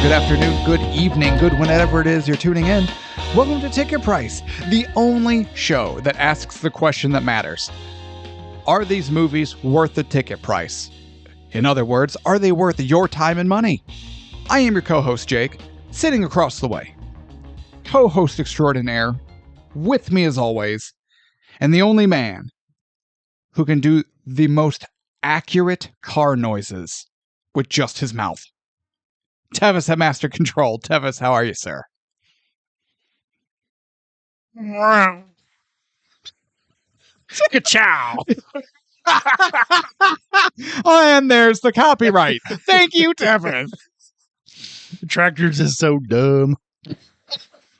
good afternoon, good evening, good whenever it is you're tuning in. Welcome to Ticket Price, the only show that asks the question that matters. Are these movies worth the ticket price? In other words, are they worth your time and money? I am your co-host, Jake, sitting across the way. Co-host extraordinaire, with me as always, and the only man who can do the most accurate car noises with just his mouth. Tevis at Master Control. Tevis, how are you, sir? Chow. And there's the copyright. Thank you, Tevis. Tractors is so dumb.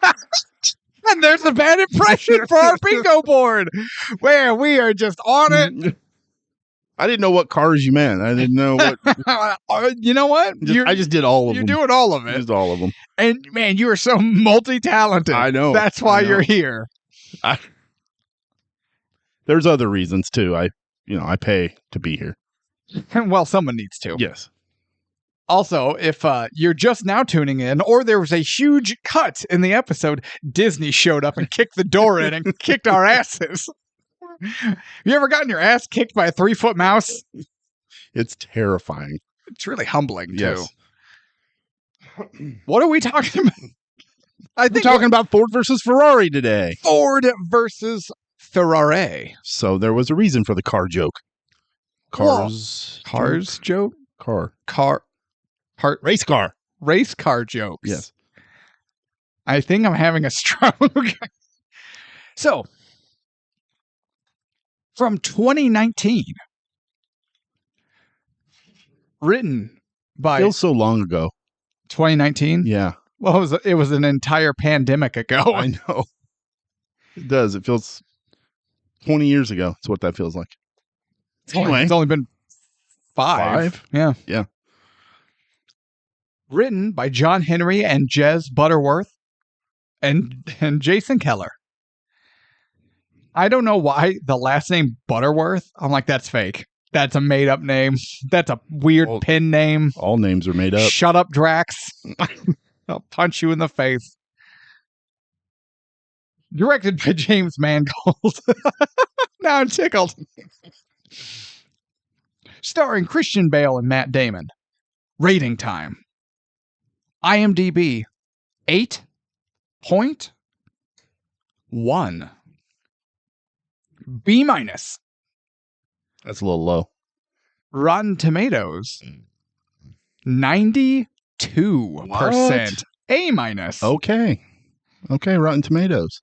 And there's a bad impression for our bingo board, where we are just on it. I didn't know what cars you meant. I didn't know what. You know what? I just did all of them. You're doing all of it. Just all of them. And man, you are so multi-talented. I know. That's why you're here. There's other reasons too. I pay to be here. Well, someone needs to. Yes. Also, if you're just now tuning in, or there was a huge cut in the episode, Disney showed up and kicked the door in and kicked our asses. You ever gotten your ass kicked by a 3-foot mouse? It's terrifying. It's really humbling, too. Yes. What are we talking about? We're talking about Ford versus Ferrari today. Ford versus Ferrari. So there was a reason for the car joke. Cars joke? Race car. Race car jokes. Yes. I think I'm having a stroke. So, from 2019, written by... Feels so long ago. 2019? Yeah. Well, it was an entire pandemic ago. I know. It does. It feels 20 years ago. That's what that feels like. Anyway. It's only been 5. Yeah. Yeah. Written by John Henry and Jez Butterworth and Jason Keller. I don't know why the last name Butterworth. I'm like, that's fake. That's a made up name. That's a weird pen name. All names are made up. Shut up, Drax. I'll punch you in the face. Directed by James Mangold. Now I'm tickled. Starring Christian Bale and Matt Damon. Rating time. IMDb 8.1. B-. That's a little low. Rotten Tomatoes 92%. What? A-. Okay, Rotten Tomatoes.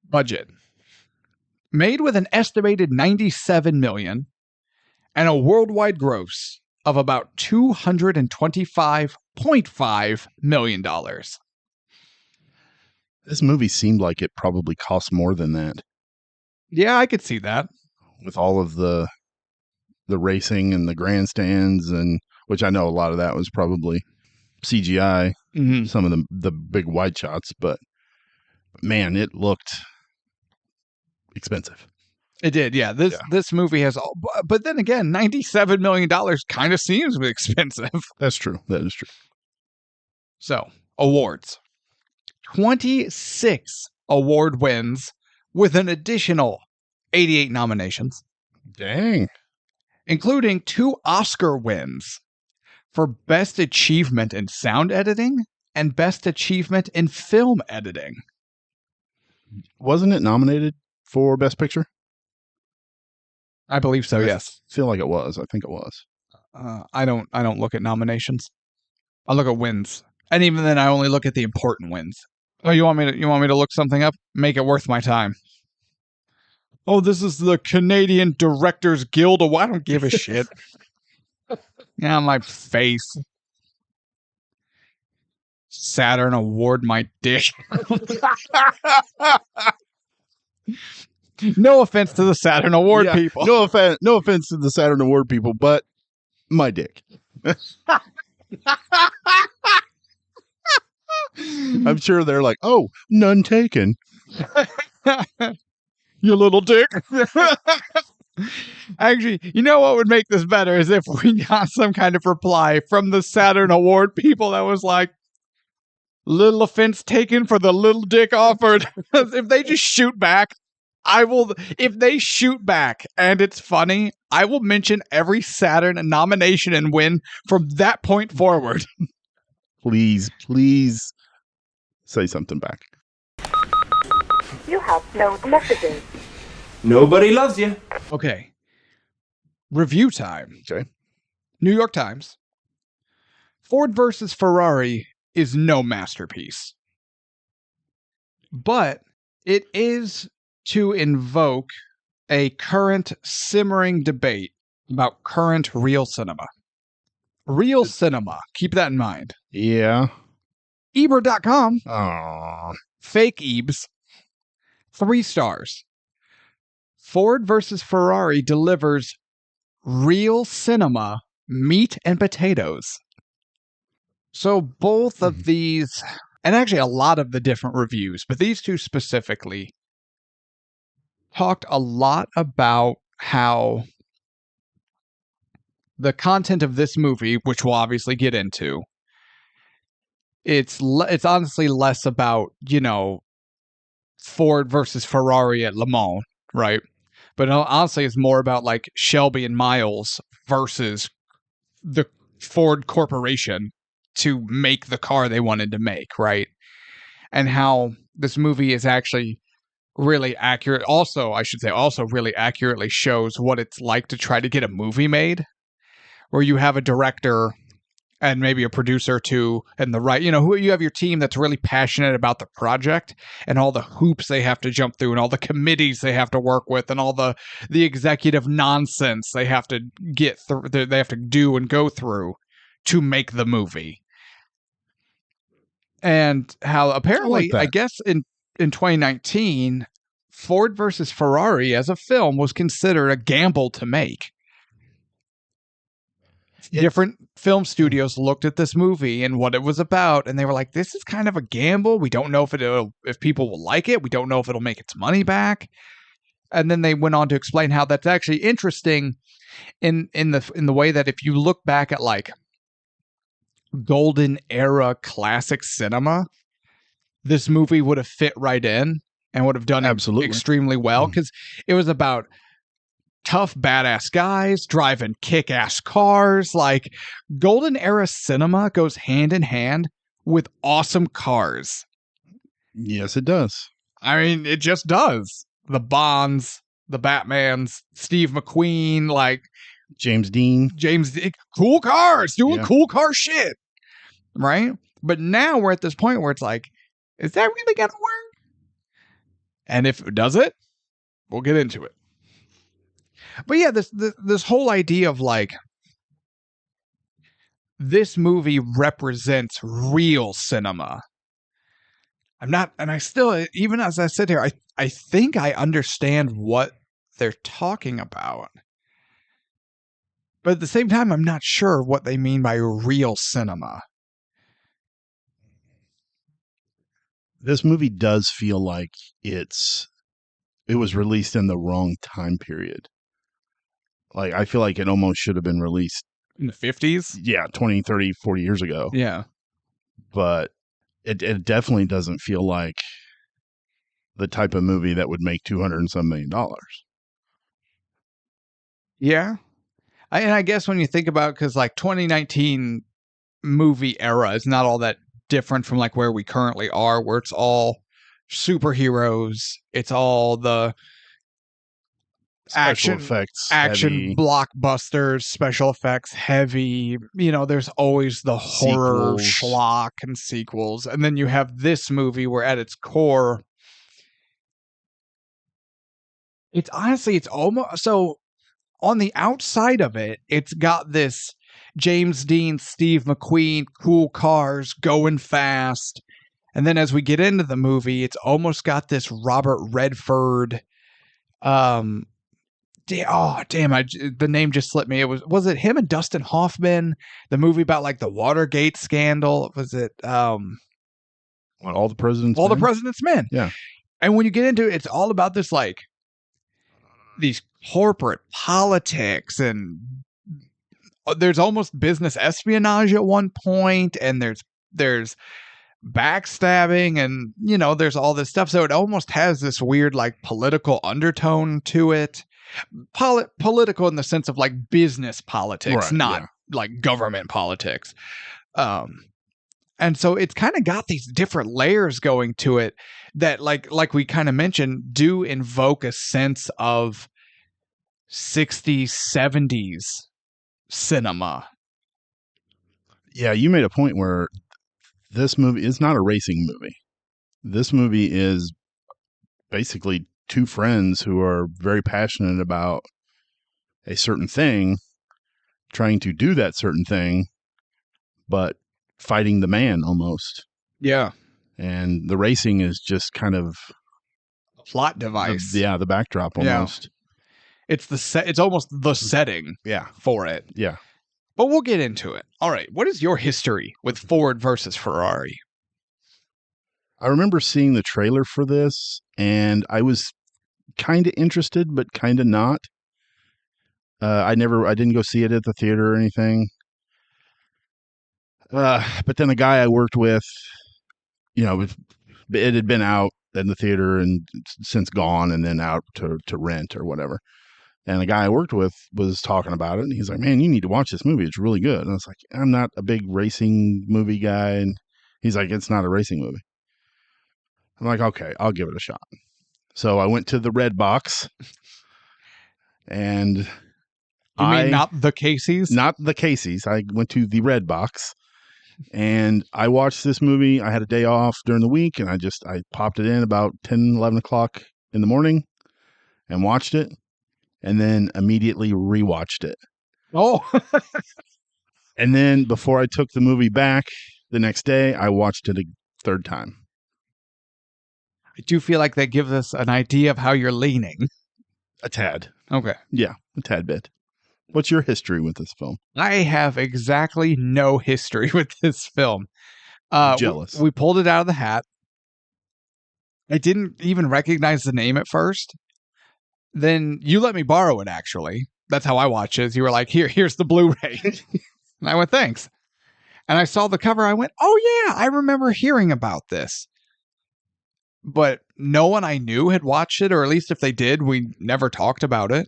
Budget. Made with an estimated $97 million and a worldwide gross of about $225.5 million. This movie seemed like it probably cost more than that. Yeah, I could see that. With all of the racing and the grandstands, and which I know a lot of that was probably CGI, some of the big wide shots, but man, it looked expensive. It did, yeah. This movie has all, but then again, $97 million kind of seems expensive. That's true. That is true. So, awards. 26 award wins with an additional 88 nominations. Dang. Including 2 Oscar wins for Best Achievement in Sound Editing and Best Achievement in Film Editing. Wasn't it nominated for Best Picture? I believe so, yes. I feel like it was. I think it was. I don't look at nominations. I look at wins. And even then I only look at the important wins. Oh, you want me to look something up? Make it worth my time. Oh, this is the Canadian Directors Guild. Oh, I don't give a shit. Yeah, my face. Saturn Award my dick. No offense to the Saturn Award people. No offense to the Saturn Award people, but my dick. I'm sure they're like, oh, none taken. You little dick. Actually, you know what would make this better is if we got some kind of reply from the Saturn Award people that was like, little offense taken for the little dick offered. If they just shoot back, I will. If they shoot back and it's funny, I will mention every Saturn nomination and win from that point forward. Please say something back. You have no messages. Nobody loves you. Okay. Review time. Okay. New York Times. Ford versus Ferrari is no masterpiece. But it is to invoke a current simmering debate about current real cinema. Real cinema. Keep that in mind. Yeah. Ebert.com. Aww. Fake Ebs. 3 stars. Ford versus Ferrari delivers real cinema, meat and potatoes. So both of these, and actually a lot of the different reviews, but these two specifically, talked a lot about how the content of this movie, which we'll obviously get into, it's honestly less about, Ford versus Ferrari at Le Mans, right? But honestly, it's more about like Shelby and Miles versus the Ford Corporation to make the car they wanted to make, right? And how this movie is actually really accurate. Also, I should say, really accurately shows what it's like to try to get a movie made, where you have a director and maybe a producer too, and who you have your team that's really passionate about the project and all the hoops they have to jump through and all the committees they have to work with and all the executive nonsense they have to get through, they have to do and go through to make the movie. And how apparently, I guess in 2019, Ford versus Ferrari as a film was considered a gamble to make. Different film studios looked at this movie and what it was about, and they were like, this is kind of a gamble. We don't know if people will like it. We don't know if it'll make its money back. And then they went on to explain how that's actually interesting in the way that if you look back at like golden era classic cinema, this movie would have fit right in and would have done extremely well, because it was about tough, badass guys driving kick-ass cars. Like, golden era cinema goes hand in hand with awesome cars. Yes, it does. I mean, it just does. The Bonds, the Batmans, Steve McQueen, like James Dean, cool cars, doing cool car shit, right? But now we're at this point where it's like, is that really gonna work? And if it does it, we'll get into it. But yeah, this whole idea of like, this movie represents real cinema. I still, even as I sit here, I think I understand what they're talking about. But at the same time, I'm not sure what they mean by real cinema. This movie does feel like it was released in the wrong time period. Like, I feel like it almost should have been released in the 50s. Yeah, 20, 30, 40 years ago. Yeah. But it definitely doesn't feel like the type of movie that would make $200 and some million. Yeah. And I guess when you think about, because like 2019 movie era is not all that different from like where we currently are, where it's all superheroes. It's all the special effects, heavy blockbusters, special effects, heavy. There's always the horror schlock and sequels. And then you have this movie where at its core, it's almost, so on the outside of it, it's got this James Dean, Steve McQueen, cool cars, going fast. And then as we get into the movie, it's almost got this Robert Redford, the name just slipped me. Was it him and Dustin Hoffman? The movie about like the Watergate scandal? Was it All the President's Men? All the President's Men. Yeah. And when you get into it, it's all about this like these corporate politics, and there's almost business espionage at one point, and there's backstabbing, and there's all this stuff. So it almost has this weird like political undertone to it. Political in the sense of like business politics, Right, not yeah. like government politics. And so it's kind of got these different layers going to it that like we kind of mentioned do invoke a sense of 60s, 70s cinema. Yeah, you made a point where this movie is not a racing movie. This movie is basically two friends who are very passionate about a certain thing, trying to do that certain thing, but fighting the man almost. Yeah. And the racing is just kind of plot device. The backdrop almost. Yeah. It's almost the setting for it. Yeah. But we'll get into it. All right. What is your history with Ford versus Ferrari? I remember seeing the trailer for this, and I was kind of interested, but kind of not. I didn't go see it at the theater or anything. But then a guy I worked with, it had been out in the theater and since gone, and then out to rent or whatever. And the guy I worked with was talking about it, and he's like, "Man, you need to watch this movie. It's really good." And I was like, "I'm not a big racing movie guy." And he's like, "It's not a racing movie." I'm like, "Okay, I'll give it a shot." So I went to the Red Box, and You mean not the Casey's? Not the Casey's. I went to the Red Box, and I watched this movie. I had a day off during the week, and I popped it in about 10, 11 o'clock in the morning and watched it, and then immediately rewatched it. Oh. And then before I took the movie back the next day, I watched it a third time. I do feel like that gives us an idea of how you're leaning. A tad. Okay. Yeah, a tad bit. What's your history with this film? I have exactly no history with this film. Jealous. We pulled it out of the hat. I didn't even recognize the name at first. Then you let me borrow it, actually. That's how I watch it. You were like, here's the Blu-ray. And I went, thanks. And I saw the cover. I went, oh yeah, I remember hearing about this. But no one I knew had watched it, or at least if they did, we never talked about it.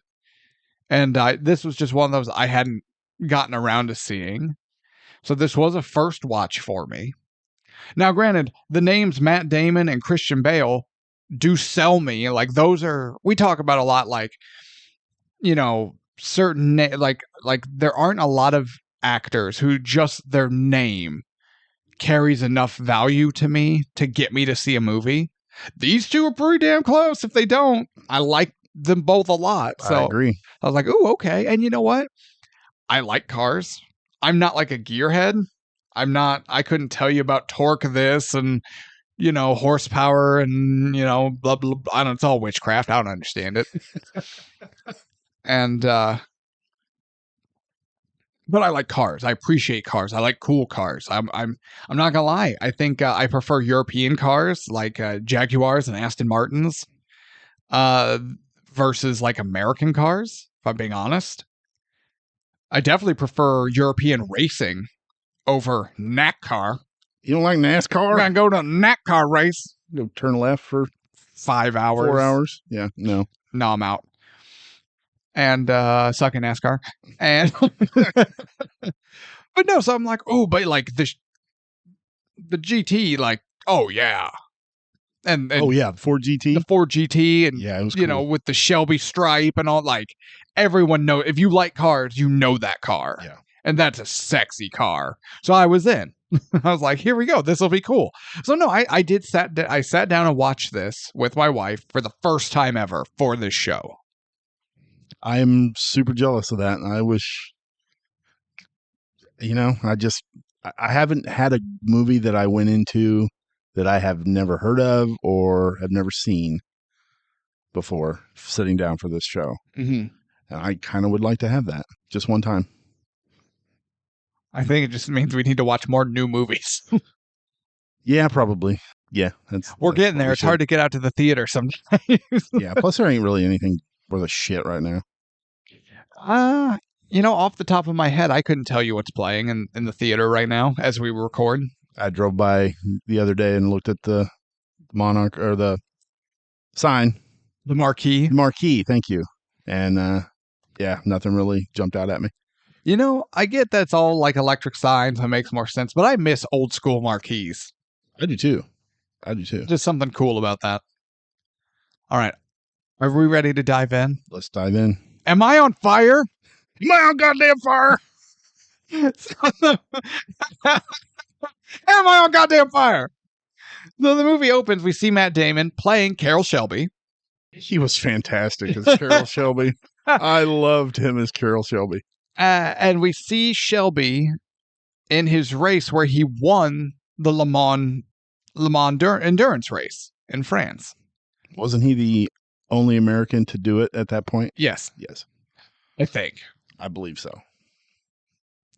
And this was just one of those I hadn't gotten around to seeing. So this was a first watch for me. Now, granted, the names Matt Damon and Christian Bale do sell me. Like, those are, we talk about a lot, like, certain, like there aren't a lot of actors who just their name carries enough value to me to get me to see a movie. These two are pretty damn close. If they don't, I like them both a lot. So I agree. I was like, ooh, okay. And you know what? I like cars. I'm not like a gearhead. I couldn't tell you about torque this and, horsepower and, blah, blah, blah. I don't, it's all witchcraft. I don't understand it. And, but I like cars. I appreciate cars. I like cool cars. I'm not gonna lie. I think I prefer European cars like Jaguars and Aston Martins, versus like American cars. If I'm being honest, I definitely prefer European racing over NASCAR. You don't like NASCAR? We're gonna go to a NASCAR race. Go turn left for 5 hours. 4 hours. Yeah, no, I'm out. And suck in NASCAR. And but no, so I'm like, oh, but like the GT, like, oh yeah. And oh yeah, Ford GT. The Ford GT, and yeah, it was cool. With the Shelby stripe and all, like, everyone know, if you like cars, you know that car. Yeah. And that's a sexy car. So I was in. I was like, here we go. This will be cool. So no, I sat down and watched this with my wife for the first time ever for this show. I'm super jealous of that. And I wish, I haven't had a movie that I went into that I have never heard of or have never seen before sitting down for this show. Mm-hmm. And I kind of would like to have that just one time. I think it just means we need to watch more new movies. Yeah, probably. Yeah. We're getting there. It's hard to get out to the theater sometimes. Yeah. Plus there ain't really anything the shit right now. Off the top of my head, I couldn't tell you what's playing in the theater right now as we record. I drove by the other day and looked at the Monarch or the sign. The marquee. Marquee, thank you. And nothing really jumped out at me. I get that's all like electric signs. That makes more sense, but I miss old school marquees. I do too. Just something cool about that. All right. Are we ready to dive in? Let's dive in. Am I on fire? Am I on goddamn fire? Am I on goddamn fire? So the movie opens, we see Matt Damon playing Carroll Shelby. He was fantastic as Carroll Shelby. I loved him as Carroll Shelby. And we see Shelby in his race where he won the Le Mans endurance race in France. Wasn't he the only American to do it at that point? Yes. Yes. I think. I believe so.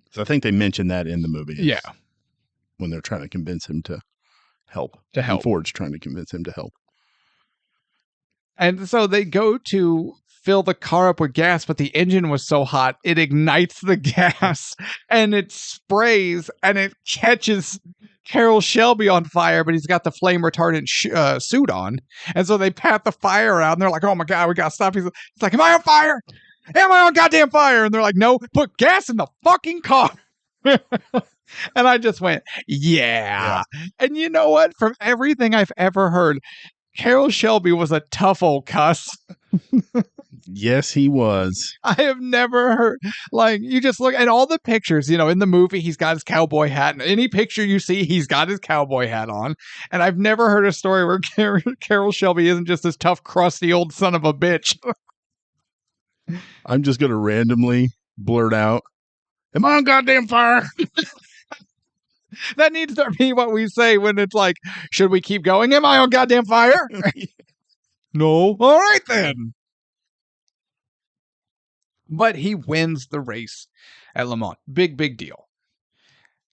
So I think they mentioned that in the movie. Yeah. When they're trying to convince him to help. And Ford's trying to convince him to help. And so they go to fill the car up with gas, but the engine was so hot, it ignites the gas and it sprays and it catches Carroll Shelby on fire, but he's got the flame retardant suit on. And so they pat the fire out and they're like, oh my God, we got to stop. He's like, am I on fire? Am I on goddamn fire? And they're like, no, put gas in the fucking car. And I just went, yeah. And you know what? From everything I've ever heard, Carroll Shelby was a tough old cuss. Yes, he was. I have never heard, you just look at all the pictures, in the movie, he's got his cowboy hat. And any picture you see, he's got his cowboy hat on. And I've never heard a story where Carroll Shelby isn't just this tough, crusty old son of a bitch. I'm just going to randomly blurt out, am I on goddamn fire? That needs to be what we say when it's like, should we keep going? Am I on goddamn fire? No. All right, then. But he wins the race at Le Mans. Big, big deal.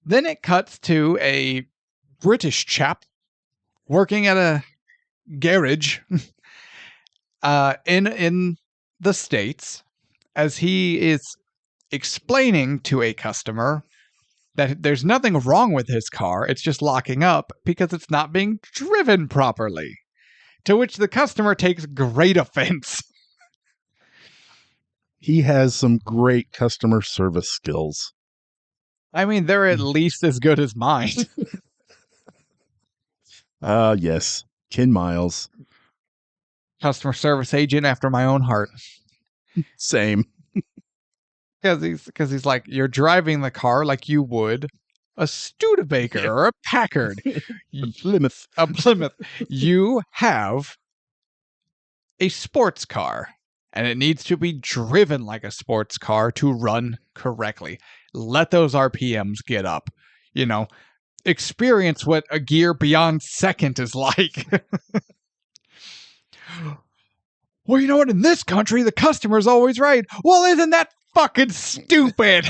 Then it cuts to a British chap working at a garage in the States as he is explaining to a customer that there's nothing wrong with his car. It's just locking up because it's not being driven properly. To which the customer takes great offense. He has some great customer service skills. I mean, they're at least as good as mine. Yes. Ken Miles. Customer service agent after my own heart. Same. Because he's like, you're driving the car like you would a Studebaker or a Packard. A Plymouth. A Plymouth. You have a sports car, and it needs to be driven like a sports car to run correctly. Let those RPMs get up. Experience what a gear beyond second is like. Well, you know what? In this country, the customer's always right. Well, isn't that fucking stupid?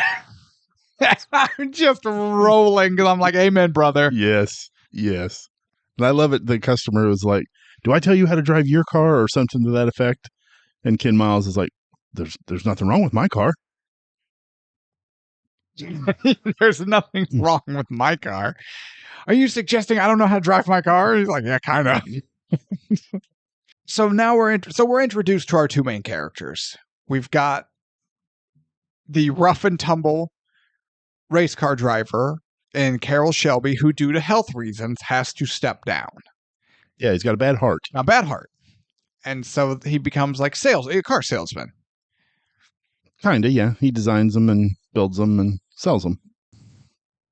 I'm just rolling because I'm like, amen, brother. Yes. And I love it. The customer was like, do I tell you how to drive your car or something to that effect? And Ken Miles is like, there's nothing wrong with my car. There's nothing wrong with my car. Are you suggesting I don't know how to drive my car? He's like, yeah, kind of. So now we're introduced to our two main characters. We've got the rough and tumble race car driver and Carroll Shelby, who due to health reasons has to step down. Yeah, he's got a bad heart. A bad heart. And so he becomes like a car salesman. Kind of, yeah. He designs them and builds them and sells them.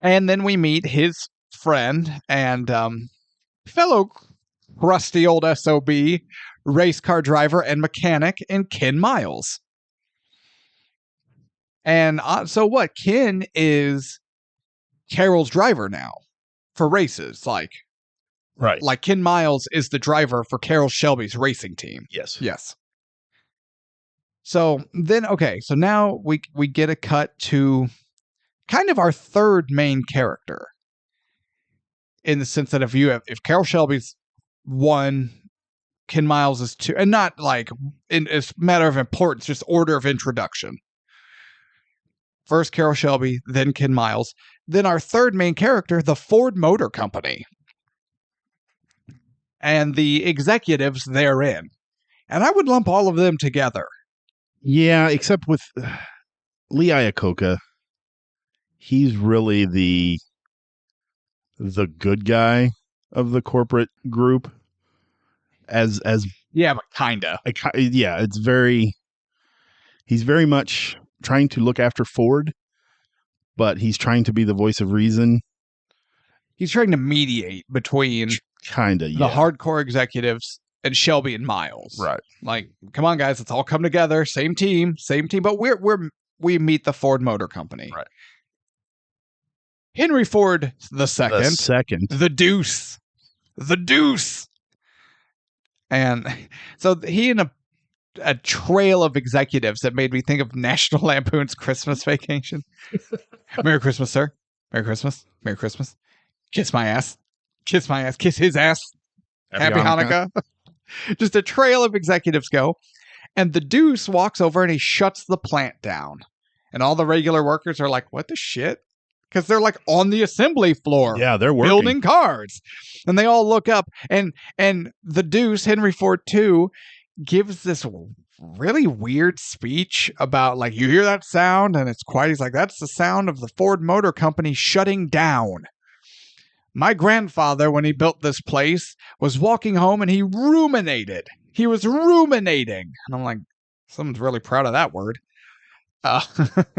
And then we meet his friend and fellow rusty old SOB race car driver and mechanic in Ken Miles. And so what? Ken is Carroll's driver now for races. Right. Like Ken Miles is the driver for Carroll Shelby's racing team. Yes. So then, okay, so now we get a cut to kind of our third main character. In the sense that if Carroll Shelby's won Ken Miles is 2, and not like it's a matter of importance, just order of introduction. First Carroll Shelby, then Ken Miles, then our third main character, the Ford Motor Company, and the executives therein. And I would lump all of them together. Yeah, except with Lee Iacocca, he's really the good guy of the corporate group. As Yeah, but kinda. Yeah, he's very much trying to look after Ford, but he's trying to be the voice of reason. He's trying to mediate between kinda the hardcore executives and Shelby and Miles. Right. Like, come on, guys, let's all come together. Same team. But we meet the Ford Motor Company. Right. Henry Ford the second. The Deuce. And so he and a trail of executives that made me think of National Lampoon's Christmas Vacation. Merry Christmas, sir. Merry Christmas. Merry Christmas. Kiss my ass. Kiss my ass. Kiss his ass. Happy Hanukkah. Just a trail of executives go. And the Deuce walks over and he shuts the plant down. And all the regular workers are like, what the shit? Because they're like on the assembly floor. Yeah, they're working. Building cars. And they all look up. And the Deuce, Henry Ford II, gives this really weird speech about, like, you hear that sound? And it's quiet. He's like, that's the sound of the Ford Motor Company shutting down. My grandfather, when he built this place, was walking home and he ruminated. He was ruminating. And I'm like, someone's really proud of that word.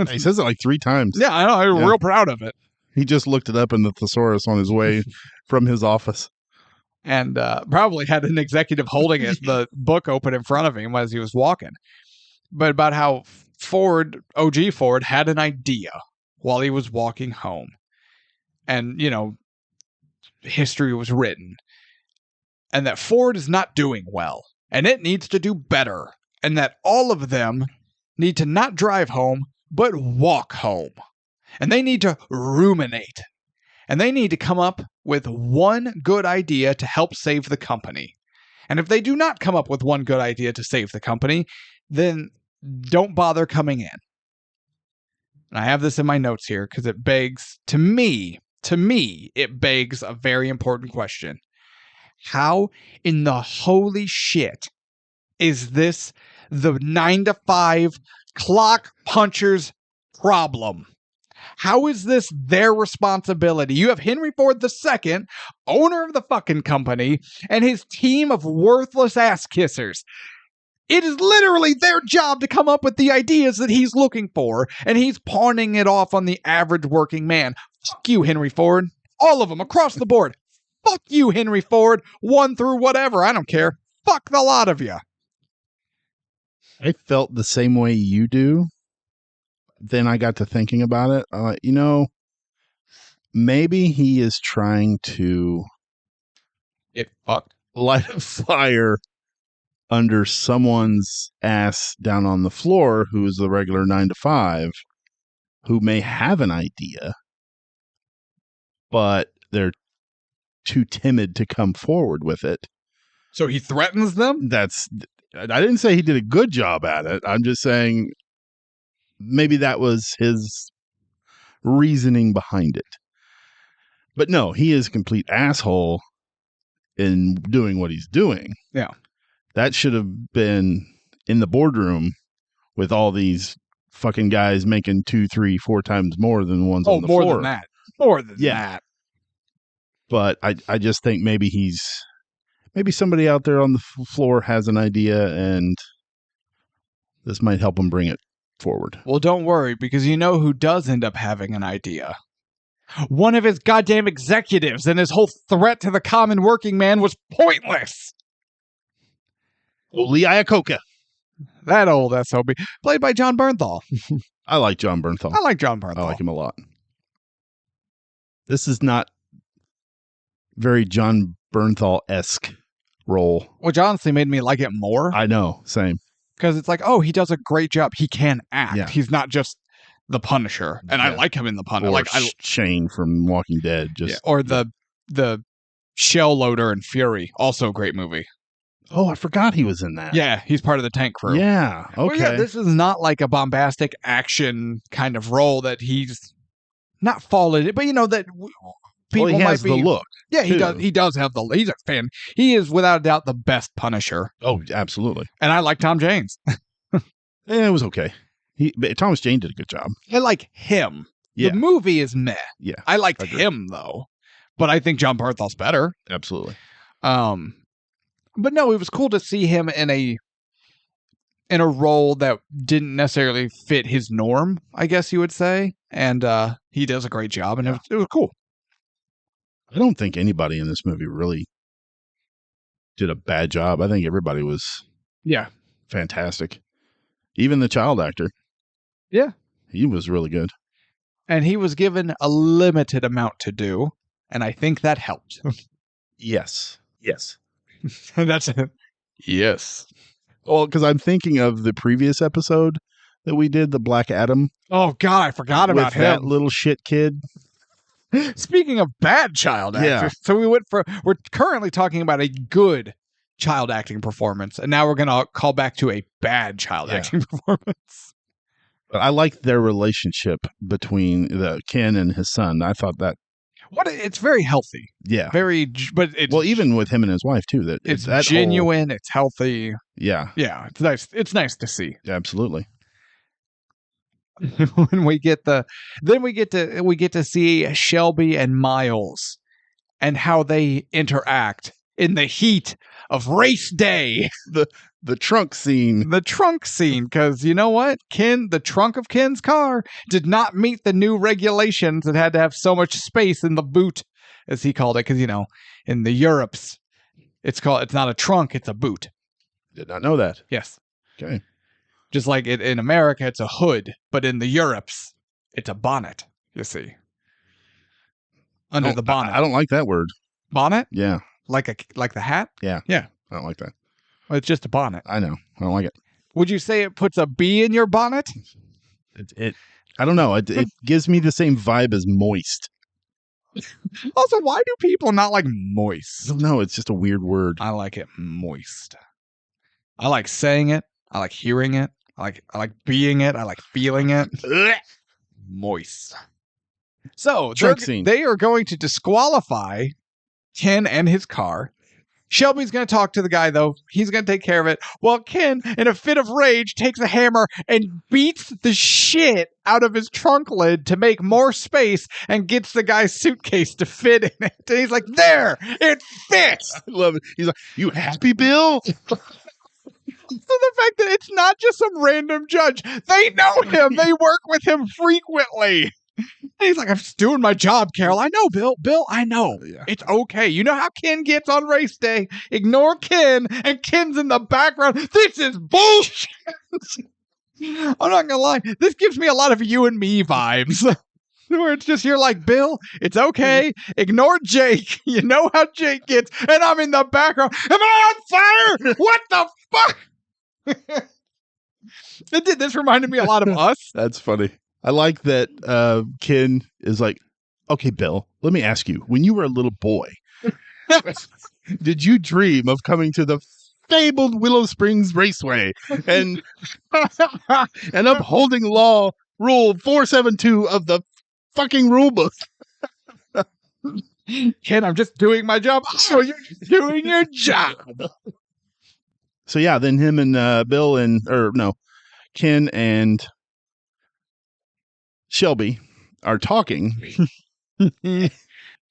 He says it like 3 times. Yeah, I know. I'm real proud of it. He just looked it up in the thesaurus on his way from his office. And probably had an executive holding the book open in front of him as he was walking. But about how OG Ford, had an idea while he was walking home. And, history was written. And that Ford is not doing well. And it needs to do better. And that all of them need to not drive home, but walk home. And they need to ruminate. And they need to come up with one good idea to help save the company. And if they do not come up with one good idea to save the company, then don't bother coming in. And I have this in my notes here because it begs, to me, it begs a very important question. How in the holy shit is this the 9-to-5 clock punchers problem? How is this their responsibility? You have Henry Ford II, owner of the fucking company, and his team of worthless ass kissers. It is literally their job to come up with the ideas that he's looking for, and he's pawning it off on the average working man. Fuck you, Henry Ford. All of them, across the board. Fuck you, Henry Ford. 1 through whatever, I don't care. Fuck the lot of you. I felt the same way you do. Then I got to thinking about it. Maybe he is trying to light a fire under someone's ass down on the floor who is the regular 9-to-5, who may have an idea, but they're too timid to come forward with it. So he threatens them? I didn't say he did a good job at it. I'm just saying maybe that was his reasoning behind it. But no, he is a complete asshole in doing what he's doing. Yeah. That should have been in the boardroom with all these fucking guys making 2, 3, 4 times more than the ones on the floor. More than that. More than that. But I just think maybe somebody out there on the floor has an idea, and this might help him bring it forward. Well, don't worry, because you know who does end up having an idea. One of his goddamn executives, and his whole threat to the common working man was pointless. Lee Iacocca. That old SOB. Played by John Bernthal. I like John Bernthal. I like John Bernthal. I like him a lot. This is not very John Bernthal-esque role. Which honestly made me like it more. I know, same. Because it's like, oh, he does a great job. He can act. Yeah. He's not just the Punisher. And I like him in the Punisher. Or Shane from Walking Dead. Or the shell loader in Fury. Also a great movie. Oh, I forgot he was in that. Yeah, he's part of the tank crew. Yeah. Okay. Well, yeah, this is not like a bombastic action kind of role that he's not fallen, but that people he has might be. the look. Yeah, he too. does. He does have the. He's a fan. He is without a doubt the best Punisher. Oh, absolutely. And I like Tom James. It was okay. But Thomas Jane did a good job. I like him. Yeah. The movie is meh. Yeah. I liked him though, but I think John Barthol's better. Absolutely. But no, it was cool to see him in a role that didn't necessarily fit his norm, I guess you would say. And he does a great job, and it was cool. I don't think anybody in this movie really did a bad job. I think everybody was fantastic. Even the child actor. Yeah. He was really good. And he was given a limited amount to do, and I think that helped. Yes. That's it. Yes. Well, because I'm thinking of the previous episode that we did, the Black Adam. Oh, God, I forgot about him. That little shit kid. Speaking of bad child actors, so we're currently talking about a good child acting performance, and now we're going to call back to a bad child acting performance. But I like their relationship between Ken and his son. I thought that it's very healthy. Yeah. But it's even with him and his wife too. That it's genuine. It's healthy. Yeah. Yeah. It's nice. It's nice to see. Absolutely. When we get to see Shelby and Miles and how they interact in the heat of race day. The trunk scene. The trunk scene, because you know what? The trunk of Ken's car did not meet the new regulations. It had to have so much space in the boot, as he called it, because in the Europes, it's not a trunk, it's a boot. Did not know that. Yes. Okay. Just like in America, it's a hood, but in the Europes, it's a bonnet, you see. Under the bonnet. I don't like that word. Bonnet? Yeah. Like the hat? Yeah. Yeah. I don't like that. Well, it's just a bonnet. I know. I don't like it. Would you say it puts a bee in your bonnet? I don't know. It gives me the same vibe as moist. Also, why do people not like moist? I don't know. It's just a weird word. I like it moist. I like saying it. I like hearing it. I like being it. I like feeling it. Moist. So they are going to disqualify Ken and his car. Shelby's going to talk to the guy, though. He's going to take care of it. Well, Ken, in a fit of rage, takes a hammer and beats the shit out of his trunk lid to make more space and gets the guy's suitcase to fit in it. And he's like, there, it fits. I love it. He's like, you happy, Bill? So the fact that it's not just some random judge. They know him. They work with him frequently. And he's like, I'm just doing my job, Carol. I know, Bill. Bill, I know. Yeah. It's okay. You know how Ken gets on race day. Ignore Ken, and Ken's in the background. This is bullshit. I'm not going to lie. This gives me a lot of you and me vibes. Where it's just, you're like, Bill, it's okay. Ignore Jake. You know how Jake gets. And I'm in the background. Am I on fire? What the fuck? This reminded me a lot of us. That's funny. I like that Ken is like, okay, Bill, let me ask you, when you were a little boy, did you dream of coming to the fabled Willow Springs Raceway and upholding rule 472 of the fucking rule book? Ken, I'm just doing my job. Oh, you're just doing your job. So yeah, then him and Ken and Shelby are talking.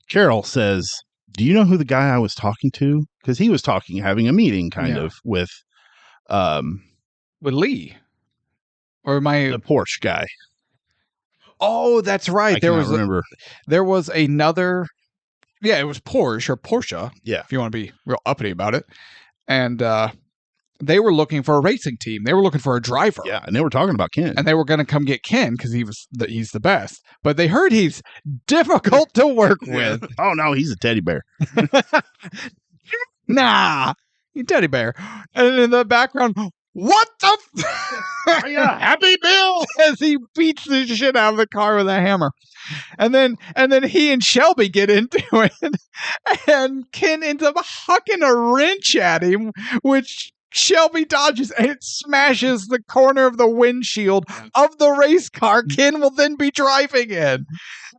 Carol says, do you know who the guy I was talking to? Because he was having a meeting with Lee. Or the Porsche guy. Oh, that's right. There was another. Yeah, it was Porsche. Yeah. If you want to be real uppity about it. And they were looking for a racing team. They were looking for a driver. Yeah, and they were talking about Ken. And they were going to come get Ken because he's the best. But they heard he's difficult to work with. Oh, no, he's a teddy bear. Nah, he's a teddy bear. And in the background, what the Are you happy, Bill? as he beats the shit out of the car with a hammer. And then he and Shelby get into it, and Ken ends up hucking a wrench at him, which Shelby dodges, and it smashes the corner of the windshield of the race car Ken will then be driving in.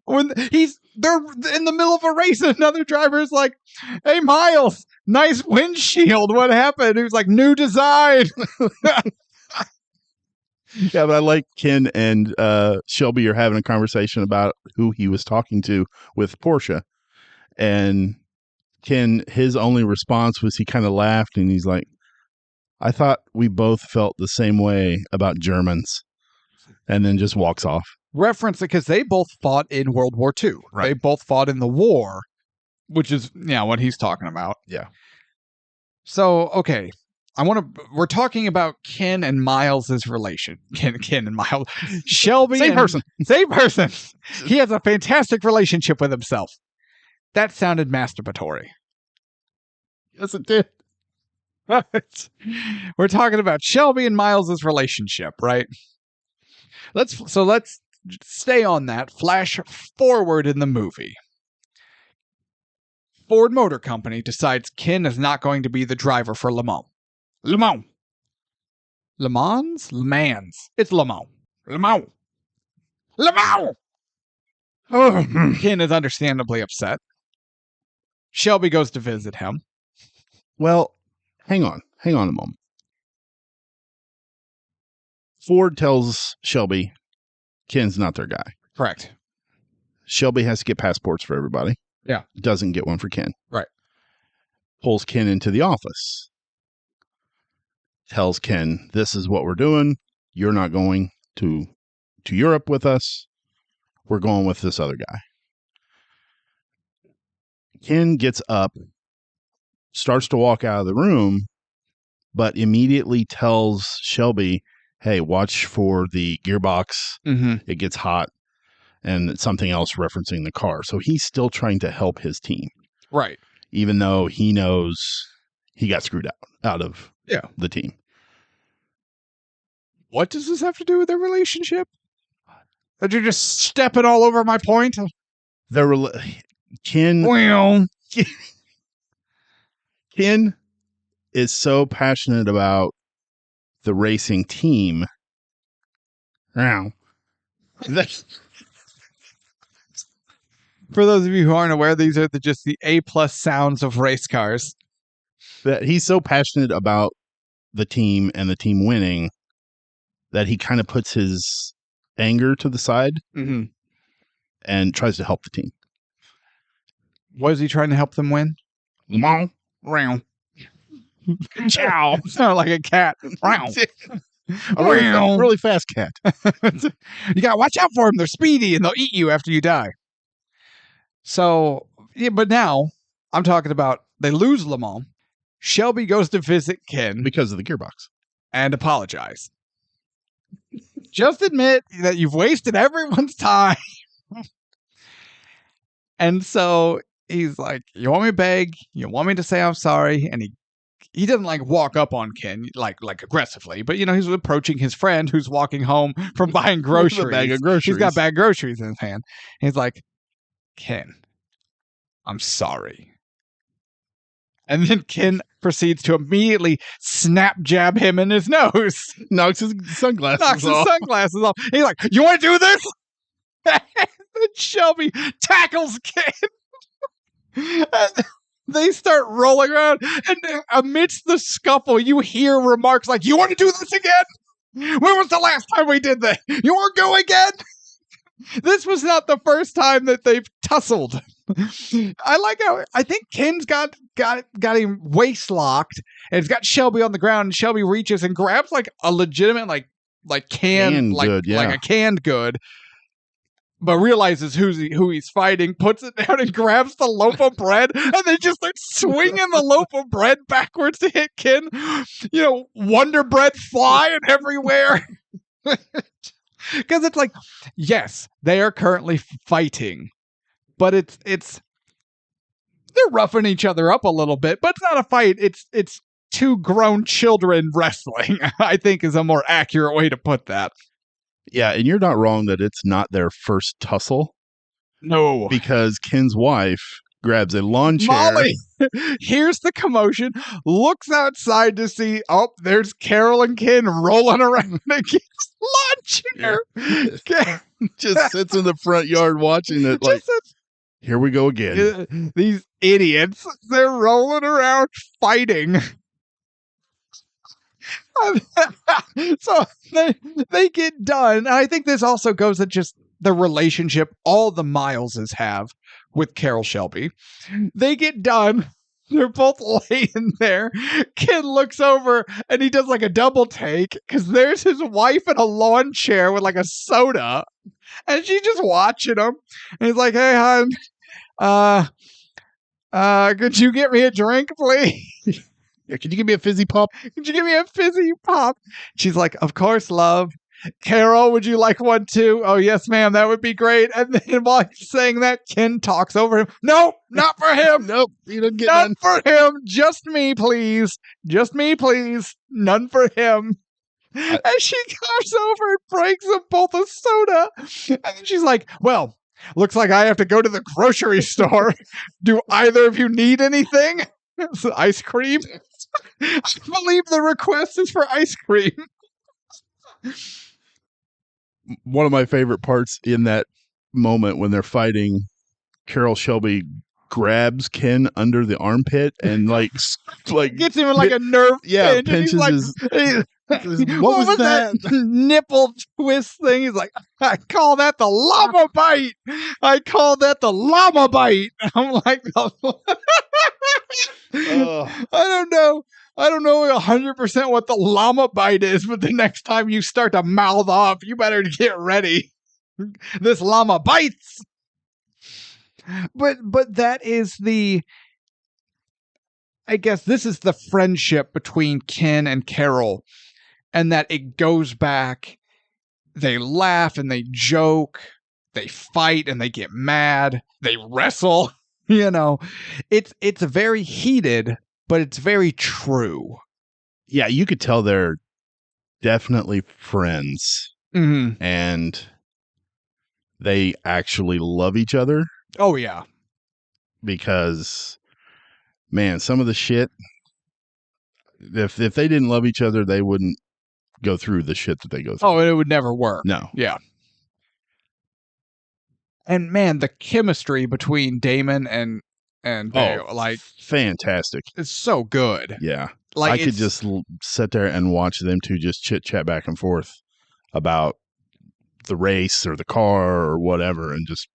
When they're in the middle of a race, and another driver is like, "Hey, Miles, nice windshield. What happened?" He was like, "New design." Yeah, but I like Ken and Shelby are having a conversation about who he was talking to with Porsche. And Ken, his only response was he kind of laughed and he's like, "I thought we both felt the same way about Germans," and then just walks off. Reference it because they both fought in World War II. Right. They both fought in the war, which is what he's talking about. Yeah. So, okay. We're talking about Ken and Miles' relation. Ken and Miles. Shelby. Same person. Same person. He has a fantastic relationship with himself. That sounded masturbatory. Yes, it did. We're talking about Shelby and Miles' relationship, right? Let's stay on that. Flash forward in the movie. Ford Motor Company decides Ken is not going to be the driver for Le Mans. Le Mans. Le Mans? Le Mans. It's Le Mans. Le Mans. Le Mans! Ken is understandably upset. Shelby goes to visit him. Well, hang on a moment. Ford tells Shelby Ken's not their guy. Correct. Shelby has to get passports for everybody. Yeah. Doesn't get one for Ken. Right. Pulls Ken into the office. Tells Ken, "This is what we're doing. You're not going to Europe with us. We're going with this other guy." Ken gets up, starts to walk out of the room, but immediately tells Shelby, "Hey, watch for the gearbox. Mm-hmm. It gets hot," and it's something else referencing the car. So he's still trying to help his team. Right. Even though he knows he got screwed out of the team. What does this have to do with their relationship? That you're just stepping all over my point? Ken Well, Ken is so passionate about the racing team. Now, for those of you who aren't aware, these are just the A+ sounds of race cars. That he's so passionate about the team and the team winning that he kind of puts his anger to the side and tries to help the team. What is he trying to help them win? Meow. Round. Chow. Sound like a cat. Round. A really fast cat. You gotta watch out for them. They're speedy and they'll eat you after you die. So, but now I'm talking about they lose Le Mans. Shelby goes to visit Ken Because of the gearbox. and apologize. Just admit that you've wasted everyone's time. And so he's like, "You want me to beg? You want me to say I'm sorry?" And he doesn't like walk up on Ken like aggressively, but he's approaching his friend who's walking home from buying groceries. With a bag of groceries. He's got bag of groceries in his hand. He's like, "Ken, I'm sorry." And then Ken proceeds to immediately snap jab him in his nose. Knocks his sunglasses off. He's like, "You want to do this?" And then Shelby tackles Ken. And they start rolling around. And amidst the scuffle, you hear remarks like, "You want to do this again? When was the last time we did that? You want to go again?" This was not the first time that they've tussled. I like how I think Ken's got him waist locked, and it's got Shelby on the ground, and Shelby reaches and grabs like a legitimate like canned good, like a canned good, but realizes who he's fighting, puts it down and grabs the loaf of bread, and then just starts swinging the loaf of bread backwards to hit Ken. Wonder Bread flying everywhere. Because it's like, yes, they are currently fighting, but it's they're roughing each other up a little bit, but it's not a fight. It's two grown children wrestling, I think is a more accurate way to put that. Yeah, and you're not wrong that it's not their first tussle. No. Because Ken's wife grabs a lawn chair. Molly hears the commotion, looks outside to see, oh, there's Carol and Ken rolling around against the lawn chair. Just sits in the front yard watching it like, here we go again. These idiots, they're rolling around fighting. So they get done. And I think this also goes at just the relationship all the Mileses have with Carol Shelby. They get done. They're both laying there. Ken looks over and he does like a double take because there's his wife in a lawn chair with like a soda. And she's just watching him. And he's like, hey, hon, could you get me a drink, please? Yeah, could you give me a fizzy pop? Could you give me a fizzy pop? She's like, of course, love. Carol, would you like one too? Oh, yes, ma'am. That would be great. And then while he's saying that, Ken talks over him. Nope, not for him. Nope, you didn't get none none. for him. Just me, please. Just me, please. None for him. And she comes over and breaks them both a soda. And then she's like, well, looks like I have to go to the grocery store. Do either of you need anything? Ice cream? I believe the request is for ice cream. One of my favorite parts in that moment when they're fighting, Carol Shelby grabs Ken under the armpit and like gets him in like a nerve pinch. Pinches Like, what was that? Nipple twist thing. He's like, I call that the llama bite. I call that the llama bite. I'm like, I don't know 100% what the llama bite is, but the next time you start to mouth off, you better get ready. This llama bites. But that is I guess this is the friendship between Ken and Carol, and that it goes back. They laugh and they joke, they fight and they get mad, they wrestle. You know, it's very heated, but it's very true. Yeah, you could tell they're definitely friends, and they actually love each other. Oh yeah, because man, some of the shit, if they didn't love each other, they wouldn't go through the shit that they go through. Oh, and it would never work. No. Yeah. And man, the chemistry between Damon and Bale, like fantastic. It's so good. Yeah. Like I could just sit there and watch them two just chit chat back and forth about the race or the car or whatever. And just,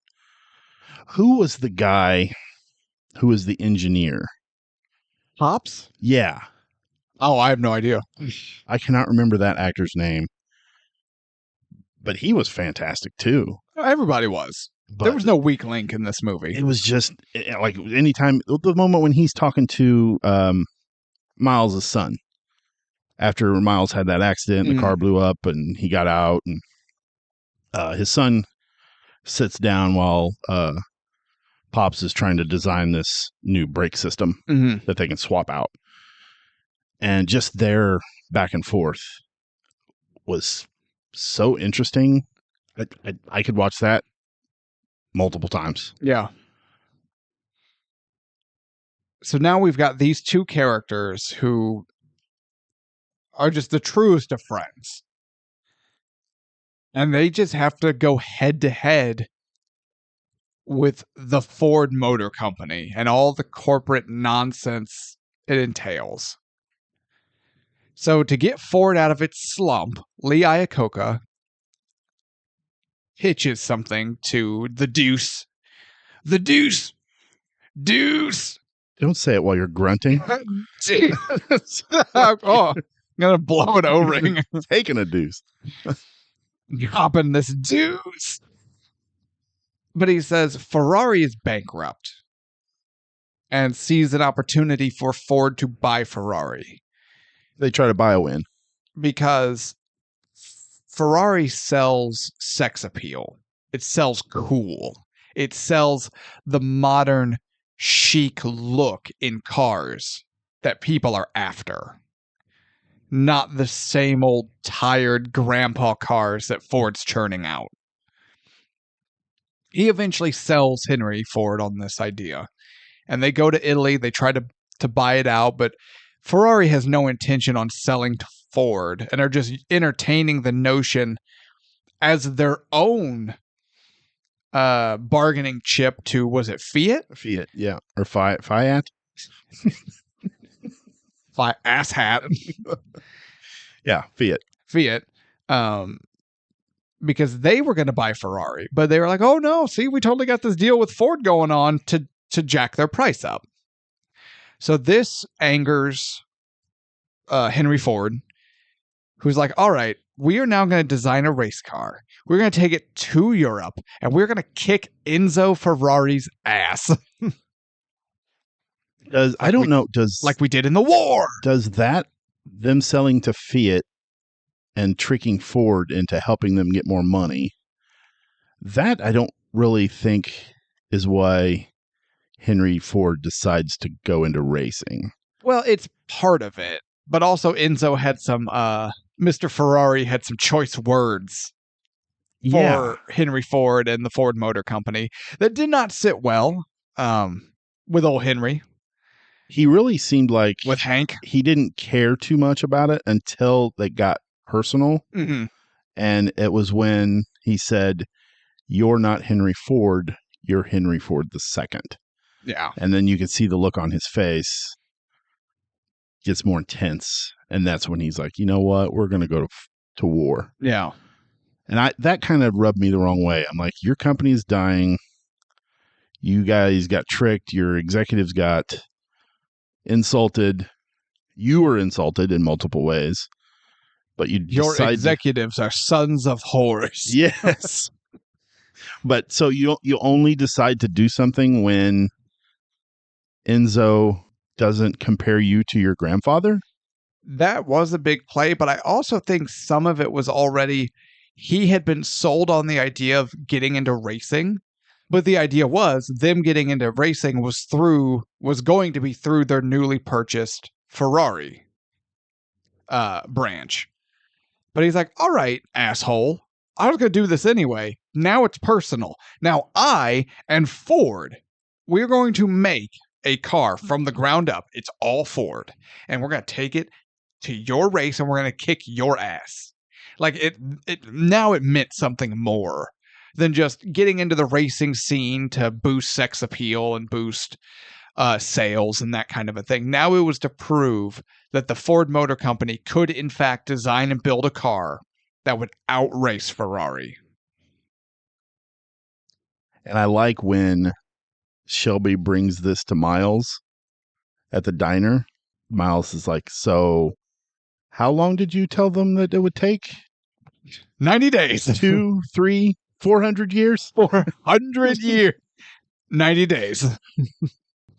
who was the guy who was the engineer? Pops? Yeah. Oh, I have no idea. I cannot remember that actor's name, but he was fantastic too. Everybody was. But there was no weak link in this movie. It was just like anytime, the moment when he's talking to Miles' son, after Miles had that accident, the car blew up and he got out, and his son sits down while Pops is trying to design this new brake system that they can swap out. And just their back and forth was so interesting. I could watch that multiple times. Yeah. So now we've got these two characters who are just the truest of friends. And they just have to go head to head with the Ford Motor Company and all the corporate nonsense it entails. So to get Ford out of its slump, Lee Iacocca pitches something to the Deuce. The Deuce! Deuce! Don't say it while you're grunting. Oh, I'm going to blow an O-ring. Taking a deuce. Dropping this deuce. But he says Ferrari is bankrupt and sees an opportunity for Ford to buy Ferrari. They try to buy a win. Because Ferrari sells sex appeal. It sells cool. It sells the modern chic look in cars that people are after. not the same old tired grandpa cars that Ford's churning out. He eventually sells Henry Ford on this idea. And they go to Italy. They try to buy it out, but Ferrari has no intention on selling to Ford and are just entertaining the notion as their own bargaining chip to, was it Fiat? Fiat, yeah. Or Fiat? Fiat, ass hat. yeah, Fiat. Fiat. Because they were going to buy Ferrari, but they were like, oh no, see, we totally got this deal with Ford going on to jack their price up. So this angers Henry Ford, who's like, all right, we are now going to design a race car. We're going to take it to Europe, and we're going to kick Enzo Ferrari's ass. Does we did in the war. Does that, them selling to Fiat and tricking Ford into helping them get more money, that I don't really think is why Henry Ford decides to go into racing. Well, it's part of it, but also Enzo had some, Mr. Ferrari had some choice words for Henry Ford and the Ford Motor Company that did not sit well with old Henry. He really seemed like with Hank, he didn't care too much about it until they got personal. Mm-hmm. And it was when he said, "You're not Henry Ford, you're Henry Ford II." Yeah. And then you could see the look on his face gets more intense. And that's when he's like, you know what? We're going to go to war. Yeah. And that kind of rubbed me the wrong way. I'm like, your company's dying. You guys got tricked. Your executives got insulted. You were insulted in multiple ways. But your executives are sons of whores. Yes. But so you only decide to do something when Enzo doesn't compare you to your grandfather? That was a big play, but I also think some of it was already, he had been sold on the idea of getting into racing, but the idea was them getting into racing was going to be through their newly purchased Ferrari branch. But he's like, all right, asshole, I was going to do this anyway. Now it's personal. Now I and Ford, we're going to make a car from the ground up. It's all Ford. And we're going to take it to your race and we're going to kick your ass. Like it now it meant something more than just getting into the racing scene to boost sex appeal and boost sales and that kind of a thing. Now it was to prove that the Ford Motor Company could in fact design and build a car that would outrace Ferrari. And I like when Shelby brings this to Miles at the diner. Miles is like, so how long did you tell them that it would take? 90 days. 2, 3, 400 years? 400 years. 90 days.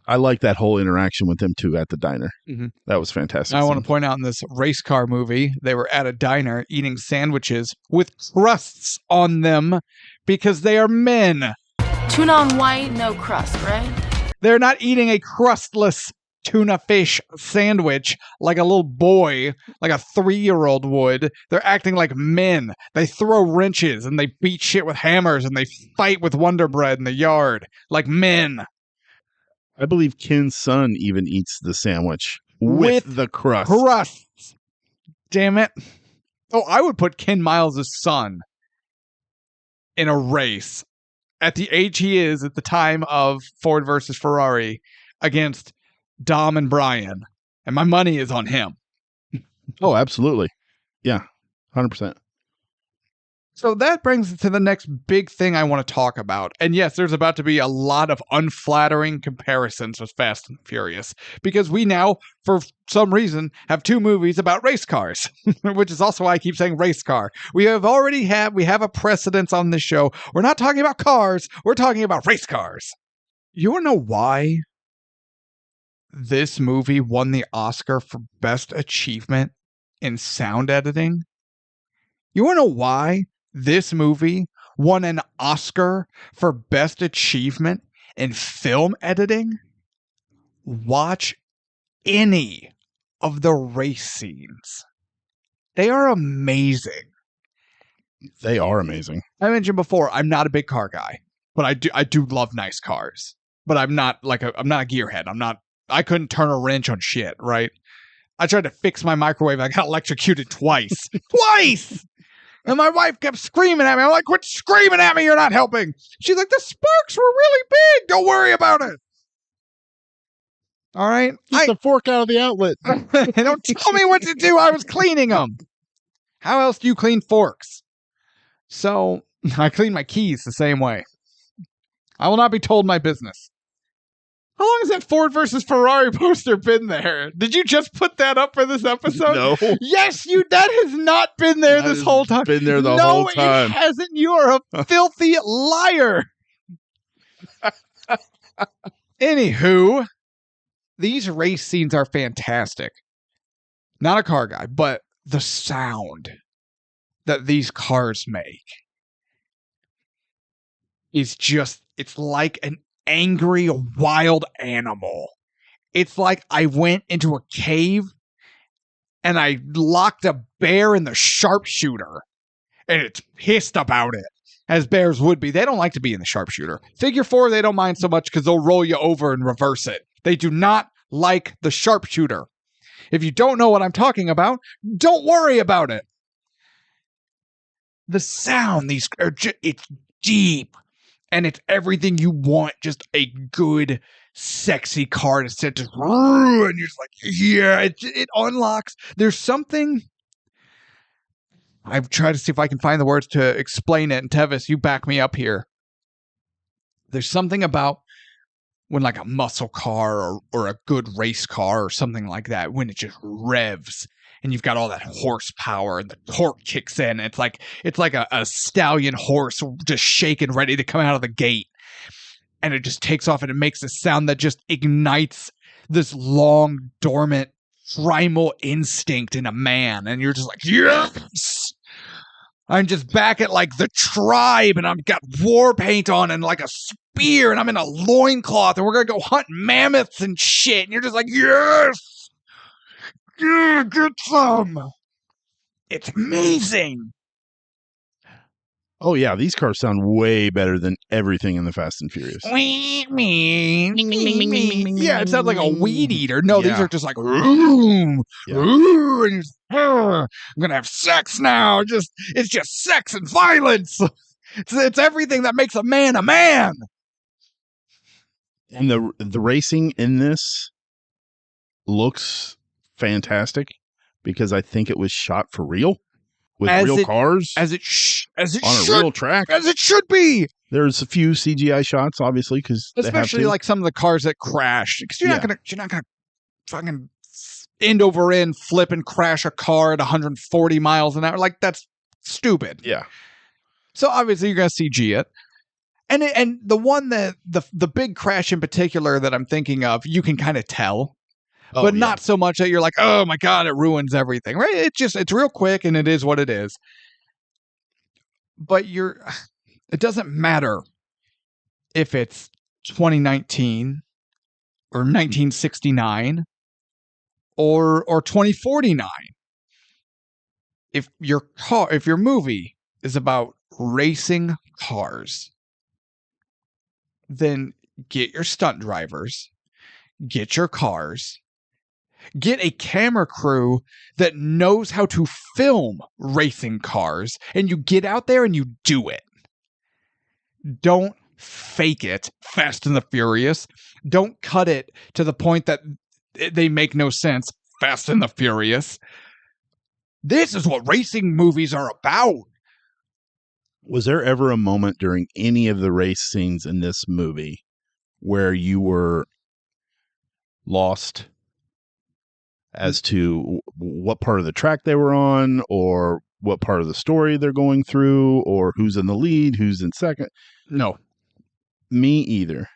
I like that whole interaction with them too at the diner. Mm-hmm. That was fantastic. I want to point out in this race car movie, they were at a diner eating sandwiches with crusts on them because they are men. Tuna on white, no crust, right? They're not eating a crustless tuna fish sandwich like a little boy, like a 3-year-old would. They're acting like men. They throw wrenches and they beat shit with hammers and they fight with Wonder Bread in the yard like men. I believe Ken's son even eats the sandwich with the crust. Crusts. Damn it. Oh, I would put Ken Miles' son in a race at the age he is at the time of Ford versus Ferrari against Dom and Brian. And my money is on him. Oh, absolutely. Yeah, 100%. So that brings us to the next big thing I want to talk about. And yes, there's about to be a lot of unflattering comparisons with Fast and Furious because we now, for some reason, have 2 movies about race cars, which is also why I keep saying race car. We have a precedence on this show. We're not talking about cars. We're talking about race cars. You want to know why this movie won the Oscar for Best Achievement in Sound Editing? You want to know why this movie won an Oscar for Best Achievement in Film Editing? Watch any of the race scenes They are amazing. They are amazing. I mentioned before, I'm not a big car guy, but I do love nice cars. But I'm not I'm not a gearhead. I couldn't turn a wrench on shit, right? I tried to fix my microwave. I got electrocuted twice. Twice! And my wife kept screaming at me. I'm like, quit screaming at me. You're not helping. She's like, the sparks were really big. Don't worry about it. All right? Get the fork out of the outlet. Don't tell me what to do. I was cleaning them. How else do you clean forks? So I clean my keys the same way. I will not be told my business. How long has that Ford versus Ferrari poster been there? Did you just put that up for this episode? No. Yes, that has not been there That this has whole time. been there the whole time. No, it hasn't. You are a filthy liar. Anywho, these race scenes are fantastic. Not a car guy, but the sound that these cars make is just, it's like an angry wild animal. It's like I went into a cave and I locked a bear in the sharpshooter and it's pissed about it, as bears would be. They don't like to be in the sharpshooter. Figure 4, they don't mind so much because they'll roll you over and reverse it. They do not like the sharpshooter. If you don't know what I'm talking about, don't worry about it. The sound, it's deep. And it's everything you want, just a good, sexy car to sit to, and you're just like, yeah, it unlocks. There's something, I've tried to see if I can find the words to explain it, and Tevis, you back me up here. There's something about when like a muscle car or a good race car or something like that, when it just revs, and you've got all that horsepower and the torque kicks in. It's like a stallion horse just shaking, ready to come out of the gate. And it just takes off and it makes a sound that just ignites this long, dormant, primal instinct in a man. And you're just like, yes! I'm just back at like the tribe and I've got war paint on and like a spear and I'm in a loincloth and we're going to go hunt mammoths and shit. And you're just like, yes! Yeah, get some. It's amazing. Oh yeah, these cars sound way better than everything in the Fast and Furious. Yeah, it sounds like a weed eater. No, these are just like, and you're just, I'm gonna have sex now. It's just sex and violence. It's everything that makes a man a man. And the racing in this looks fantastic because I think it was shot for real with real cars as it should, on a real track, as it should be. There's a few CGI shots, obviously, because especially like some of the cars that crash, because you're not gonna fucking end over end flip and crash a car at 140 miles an hour. Like that's stupid. Yeah. So obviously you're gonna CG it. And the one that the big crash in particular that I'm thinking of, you can kind of tell. But not so much that you're like, oh my God, it ruins everything, right? It's real quick and it is what it is. But it doesn't matter if it's 2019 or 1969 or 2049. If your movie is about racing cars, then get your stunt drivers, get your cars, get a camera crew that knows how to film racing cars, and you get out there and you do it. Don't fake it, Fast and the Furious. Don't cut it to the point that they make no sense, Fast and the Furious. This is what racing movies are about. Was there ever a moment during any of the race scenes in this movie where you were lost as to what part of the track they were on or what part of the story they're going through or who's in the lead, who's in second? No. Me either.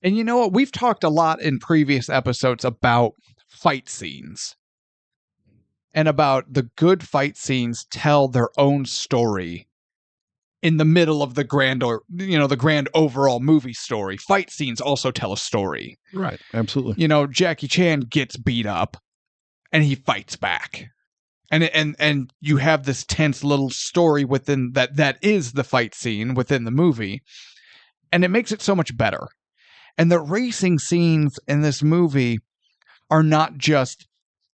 And you know what? We've talked a lot in previous episodes about fight scenes and about the good fight scenes tell their own story in the middle of the grand overall movie story. Fight scenes also tell a story. Right. Absolutely. You know, Jackie Chan gets beat up and he fights back. And you have this tense little story within that is the fight scene within the movie, and it makes it so much better. And the racing scenes in this movie are not just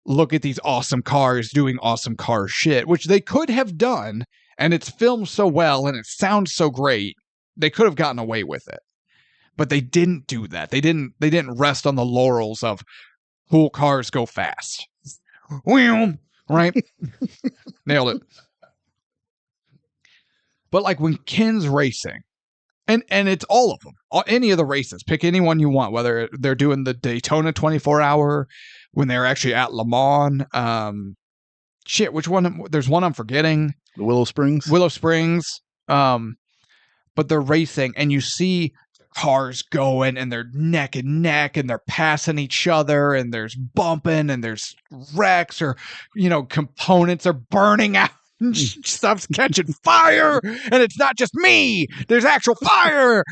look at these awesome cars doing awesome car shit, which they could have done, and it's filmed so well and it sounds so great. They could have gotten away with it. But they didn't do that. They didn't rest on the laurels of cool cars go fast. Right? Nailed it. But like when Ken's racing, and it's all of them, any of the races, pick any one you want, whether they're doing the Daytona 24-hour, when they're actually at Le Mans, which one? There's one I'm forgetting. The Willow Springs. But they're racing, and you see cars going, and they're neck and neck, and they're passing each other, and there's bumping, and there's wrecks, or components are burning out. Stuff's catching fire, and it's not just me. There's actual fire.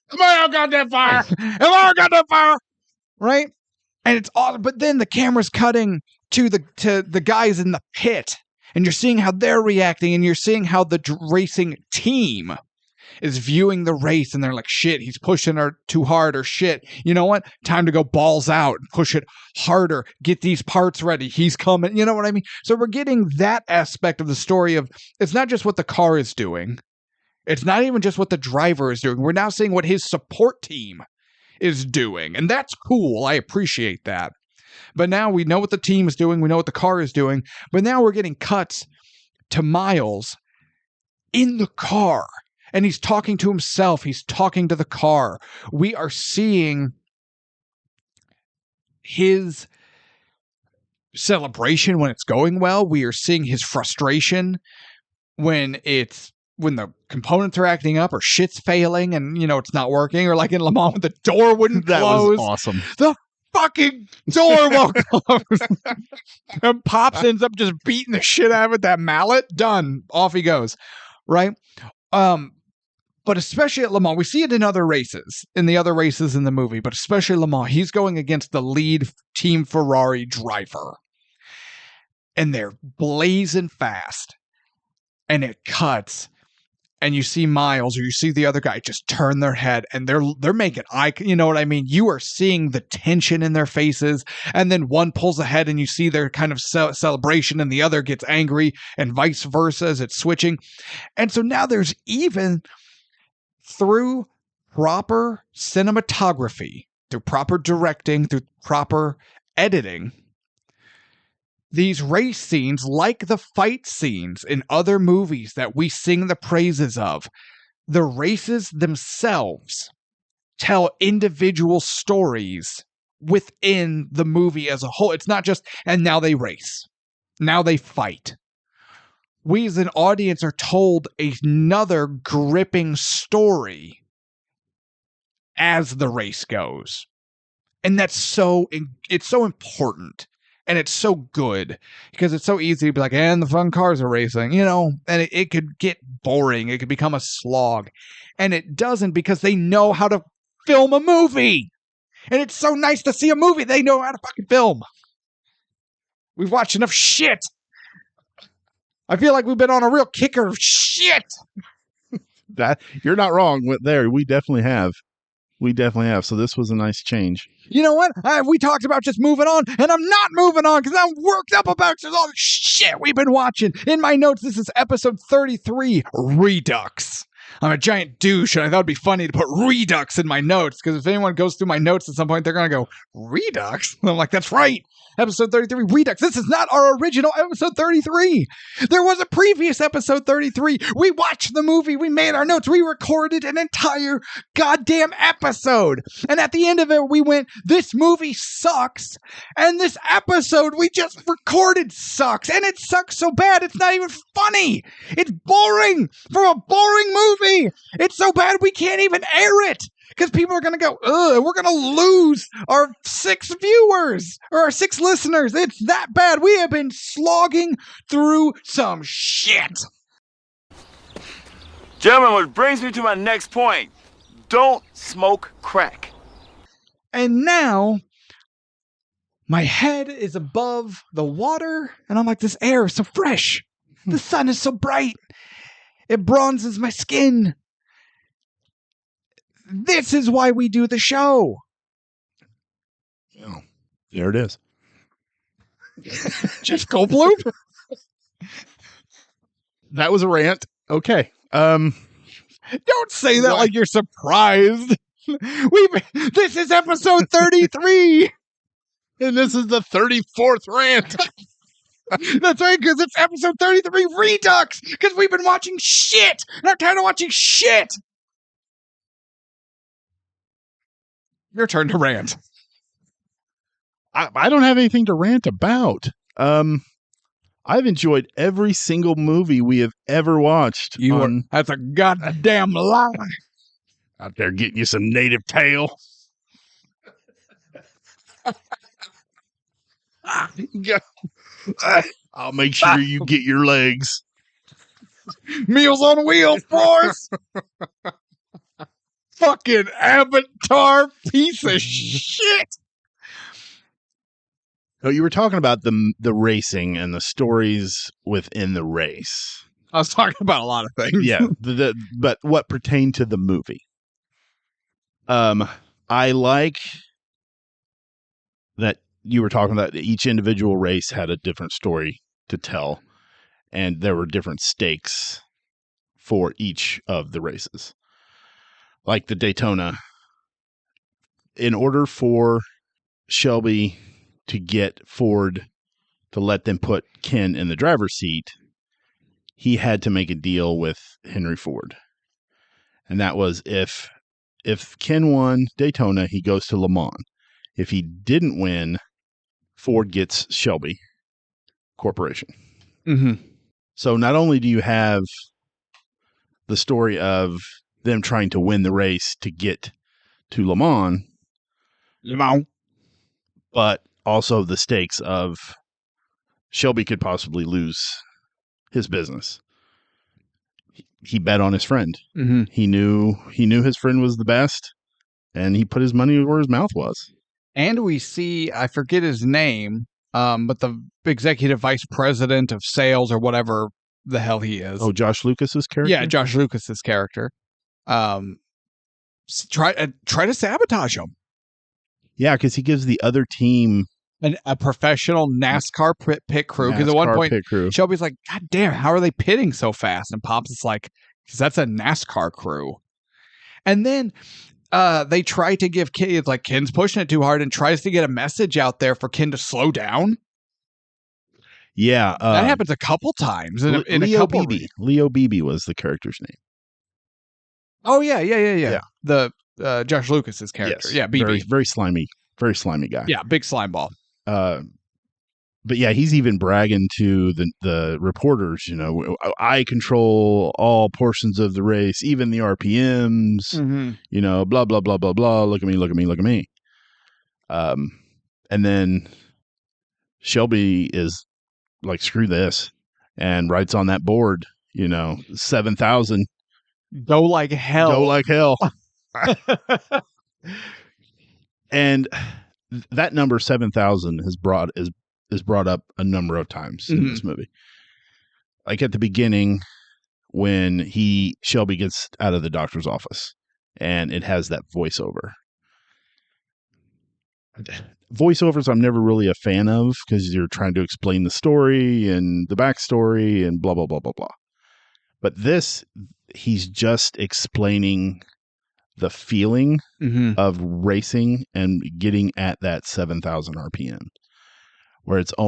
Come on, I got that fire. Right? And it's awesome. But then the camera's cutting to the guys in the pit, and you're seeing how they're reacting, and you're seeing how the racing team is viewing the race, and they're like, shit, he's pushing her too hard, or shit, you know what? Time to go balls out and push it harder. Get these parts ready. He's coming. You know what I mean? So we're getting that aspect of the story of it's not just what the car is doing. It's not even just what the driver is doing. We're now seeing what his support team is doing. And that's cool. I appreciate that. But now we know what the team is doing. We know what the car is doing. But now we're getting cuts to Miles in the car. And he's talking to himself. He's talking to the car. We are seeing his celebration when it's going well. We are seeing his frustration when the components are acting up or shit's failing and, it's not working. Or like in Le Mans, when the door wouldn't close. That was awesome. The fucking door won't close. And Pops ends up just beating the shit out of it. That mallet, done. Off he goes. Right? But especially at Le Mans, we see it in the other races in the movie, but especially Le Mans, he's going against the lead Team Ferrari driver. And they're blazing fast. And it cuts. And you see Miles or you see the other guy just turn their head and they're making eye, you know what I mean? You are seeing the tension in their faces. And then one pulls ahead and you see their kind of celebration and the other gets angry and vice versa as it's switching. And so now there's even through proper cinematography, through proper directing, through proper editing, these race scenes, like the fight scenes in other movies that we sing the praises of, the races themselves tell individual stories within the movie as a whole. It's not just, and now they race. Now they fight. We as an audience are told another gripping story as the race goes. And it's so important. And it's so good because it's so easy to be like, and the fun cars are racing, and it could get boring. It could become a slog. And it doesn't because they know how to film a movie. And it's so nice to see a movie they know how to fucking film. We've watched enough shit. I feel like we've been on a real kicker of shit. That you're not wrong with there. We definitely have. So this was a nice change. You know what? We talked about just moving on, and I'm not moving on because I'm worked up about all the shit we've been watching. In my notes, this is episode 33, Redux. I'm a giant douche, and I thought it'd be funny to put Redux in my notes because if anyone goes through my notes at some point, they're going to go, Redux? And I'm like, that's right. Episode 33, Redux. This is not our original episode 33. There was a previous episode 33. We watched the movie. We made our notes. We recorded an entire goddamn episode. And at the end of it, we went, this movie sucks. And this episode we just recorded sucks. And it sucks so bad, it's not even funny. It's boring for a boring movie. It's so bad we can't even air it. Because people are going to go, ugh, we're going to lose our 6 viewers or our 6 listeners. It's that bad. We have been slogging through some shit. Gentlemen, which brings me to my next point. Don't smoke crack. And now, my head is above the water, and I'm like, this air is so fresh. The sun is so bright. It bronzes my skin. This is why we do the show. Oh, there it is. Jeff Goldblum? That was a rant. Okay. Don't say that like you're surprised. This is episode 33. And this is the 34th rant. That's right, because it's episode 33 Redux. Because we've been watching shit. And I'm tired of watching shit. Your turn to rant. I don't have anything to rant about. I've enjoyed every single movie we have ever watched. That's a goddamn lie. Out there getting you some native tail. I'll make sure you get your legs. Meals on Wheels, boys. Fucking Avatar piece of shit. So you were talking about the racing and the stories within the race. I was talking about a lot of things. Yeah, but what pertained to the movie? I like that you were talking about each individual race had a different story to tell, and there were different stakes for each of the races. Like the Daytona, in order for Shelby to get Ford to let them put Ken in the driver's seat, he had to make a deal with Henry Ford. And that was if Ken won Daytona, he goes to Le Mans. If he didn't win, Ford gets Shelby Corporation. Mm-hmm. So not only do you have the story of them trying to win the race to get to Le Mans, but also the stakes of Shelby could possibly lose his business. He bet on his friend. Mm-hmm. He knew his friend was the best, and he put his money where his mouth was. And we see, I forget his name, but the executive vice president of sales or whatever the hell he is. Oh, Josh Lucas's character? Yeah, Josh Lucas's character. Try to sabotage him. Yeah, because he gives the other team A professional NASCAR pit crew. Because at one point, pit crew. Shelby's like, God damn, how are they pitting so fast? And Pops is like, because that's a NASCAR crew. And then they try to give Ken, it's like Ken's pushing it too hard and tries to get a message out there for Ken to slow down. Yeah. That happens a couple times. In Leo a couple Beebe. Leo Beebe was the character's name. Oh, yeah. The Josh Lucas's character. Yes. Yeah, BB. Very slimy guy. Yeah, big slime ball. But yeah, he's even bragging to the reporters, I control all portions of the race, even the RPMs, blah, blah, blah, blah, blah. Look at me. And then Shelby is like, screw this, and writes on that board, 7,000. Go like hell. And that number 7,000 is brought up a number of times in this movie. Like at the beginning when Shelby gets out of the doctor's office and it has that voiceover. Voiceovers I'm never really a fan of because you're trying to explain the story and the backstory and blah, blah, blah, blah, blah. But this, he's just explaining the feeling of racing and getting at that 7,000 RPM, where it's you're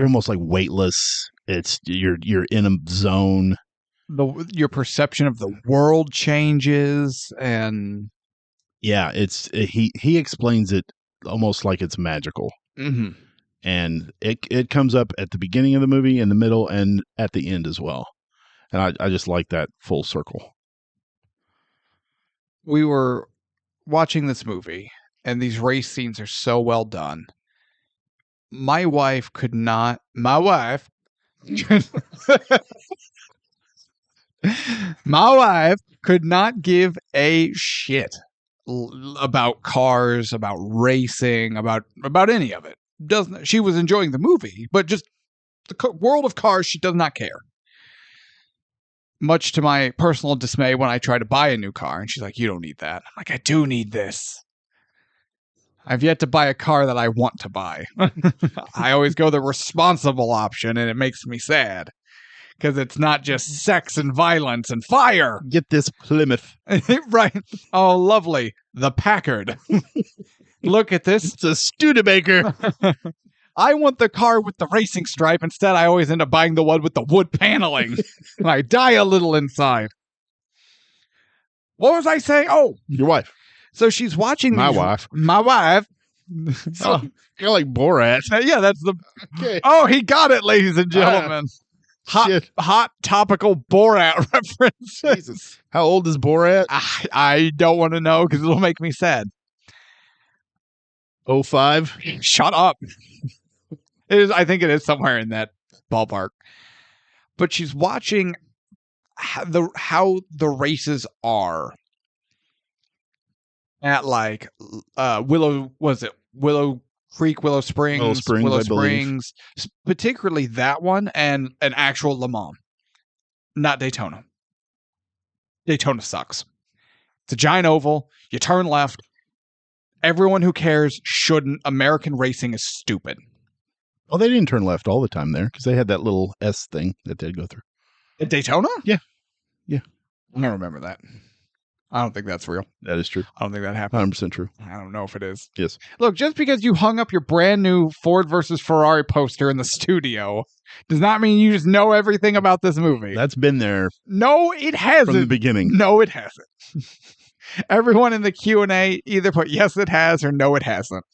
almost like weightless. It's you're in a zone. Your perception of the world changes, and yeah, he explains it almost like it's magical. Mm-hmm. And it comes up at the beginning of the movie, in the middle, and at the end as well. And I just like that full circle. We were watching this movie, and these race scenes are so well done. My wife could not give a shit about cars, about racing, about any of it. She was enjoying the movie, but just the world of cars, she does not care. Much to my personal dismay when I try to buy a new car, and she's like, "You don't need that." I'm like, "I do need this. I've yet to buy a car that I want to buy." I always go the responsible option, and it makes me sad. Because it's not just sex and violence and fire. Get this Plymouth. Right. Oh, lovely. The Packard. Look at this. It's a Studebaker. I want the car with the racing stripe. Instead, I always end up buying the one with the wood paneling. And I die a little inside. What was I saying? Oh. Your wife. So she's watching My wife. My wife. Oh, you're like Borat. Yeah, that's the... Okay. Oh, he got it, ladies and gentlemen. Hot topical Borat reference. Jesus. How old is Borat? I don't want to know because it'll make me sad. 05? Shut up. It is. I think it is somewhere in that ballpark. But she's watching how the races are at like Willow Creek, Willow Springs, particularly that one, and an actual Le Mans, not Daytona. Daytona sucks. It's a giant oval. You turn left. Everyone who cares shouldn't. American racing is stupid. Oh, they didn't turn left all the time there because they had that little S thing that they'd go through. At Daytona? Yeah. I don't remember that. I don't think that's real. That is true. I don't think that happened. 100% true. I don't know if it is. Yes. Look, just because you hung up your brand new Ford versus Ferrari poster in the studio does not mean you just know everything about this movie. That's been there. No, it hasn't. From the beginning. No, it hasn't. Everyone in the Q&A either put yes, it has, or no, it hasn't.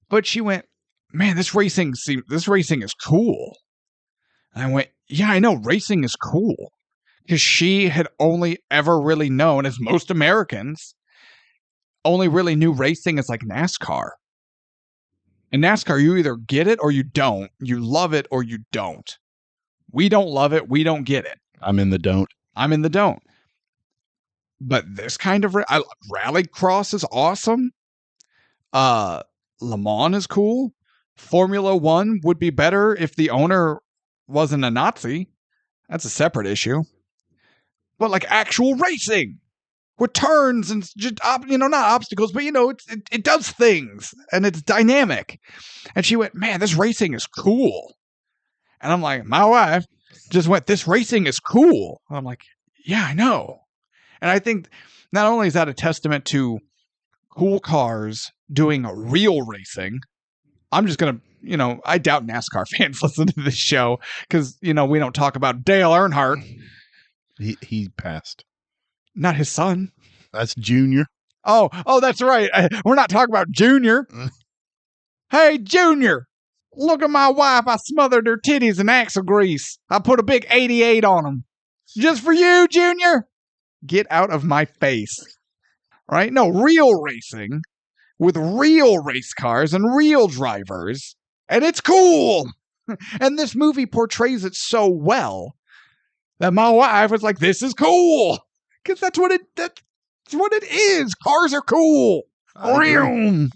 But she went, "Man, this racing is cool." And I went, "Yeah, I know, racing is cool." Because she had only ever really known, as most Americans, only really knew racing as like NASCAR. In NASCAR, you either get it or you don't. You love it or you don't. We don't love it. We don't get it. I'm in the don't. But this kind of rallycross is awesome. Le Mans is cool. Formula One would be better if the owner wasn't a Nazi. That's a separate issue. But like actual racing with turns and just, not obstacles, but it does things and it's dynamic. And she went, "Man, this racing is cool." And I'm like, my wife just went, "This racing is cool." And I'm like, yeah, I know. And I think not only is that a testament to cool cars doing real racing, I'm just going to, I doubt NASCAR fans listen to this show because, we don't talk about Dale Earnhardt. He passed. Not his son. That's Junior. Oh, that's right. We're not talking about Junior. Hey, Junior, look at my wife. I smothered her titties in axle grease. I put a big 88 on them. Just for you, Junior. Get out of my face. Right? No, real racing with real race cars and real drivers. And it's cool. And this movie portrays it so well that my wife was like, "This is cool." Because that's what it is. Cars are cool. That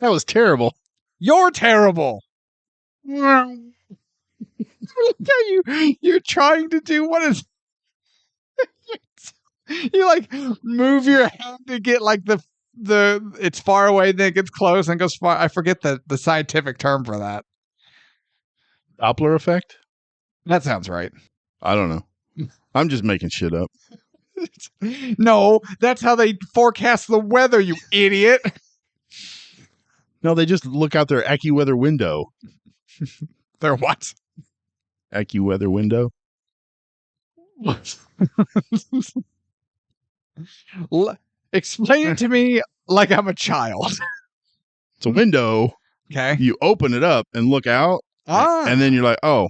was terrible. You're terrible. You're trying to do what is... You like move your hand to get like the it's far away, then it gets close and goes far. I forget the scientific term for that. Doppler effect? That sounds right. I don't know. I'm just making shit up. No, that's how they forecast the weather, you idiot. No, they just look out their AccuWeather window. Their what? AccuWeather window. Explain it to me like I'm a child. It's a window. Okay. You open it up and look out. And then you're like, "Oh,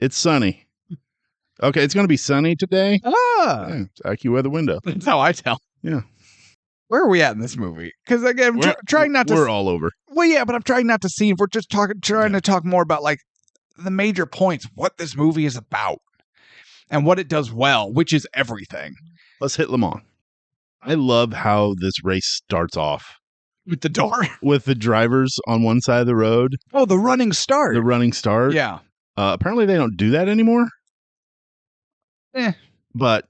it's sunny. Okay, it's going to be sunny today." Yeah, it's AccuWeather window. That's how I tell. Yeah. Where are we at in this movie? Because again, I'm trying not to... We're all over. Well, yeah, but I'm trying not to see if we're just trying to talk more about like the major points, what this movie is about and what it does well, which is everything. Let's hit Le Mans. I love how this race starts off With the door? with the drivers on one side of the road. Oh, the running start. The running start. Yeah. Apparently they don't do that anymore. But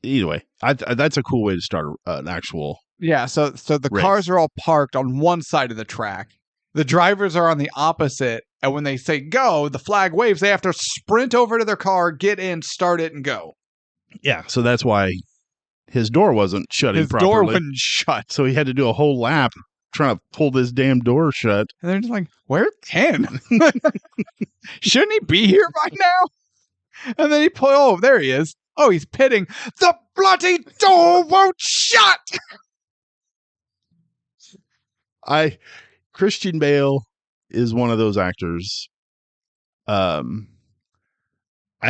either way, that's a cool way to start an actual. Yeah, so the race. cars are all parked on one side of the track. The drivers are on the opposite, and when they say go, the flag waves. They have to sprint over to their car, get in, start it, and go. Yeah, so that's why his door wasn't shutting His properly. door wouldn't shut. So he had to do a whole lap trying to pull this damn door shut. And they're just like, where's Ken? Shouldn't he be here by now? And then there he is. Oh, he's pitting. The bloody door won't shut! Christian Bale is one of those actors. I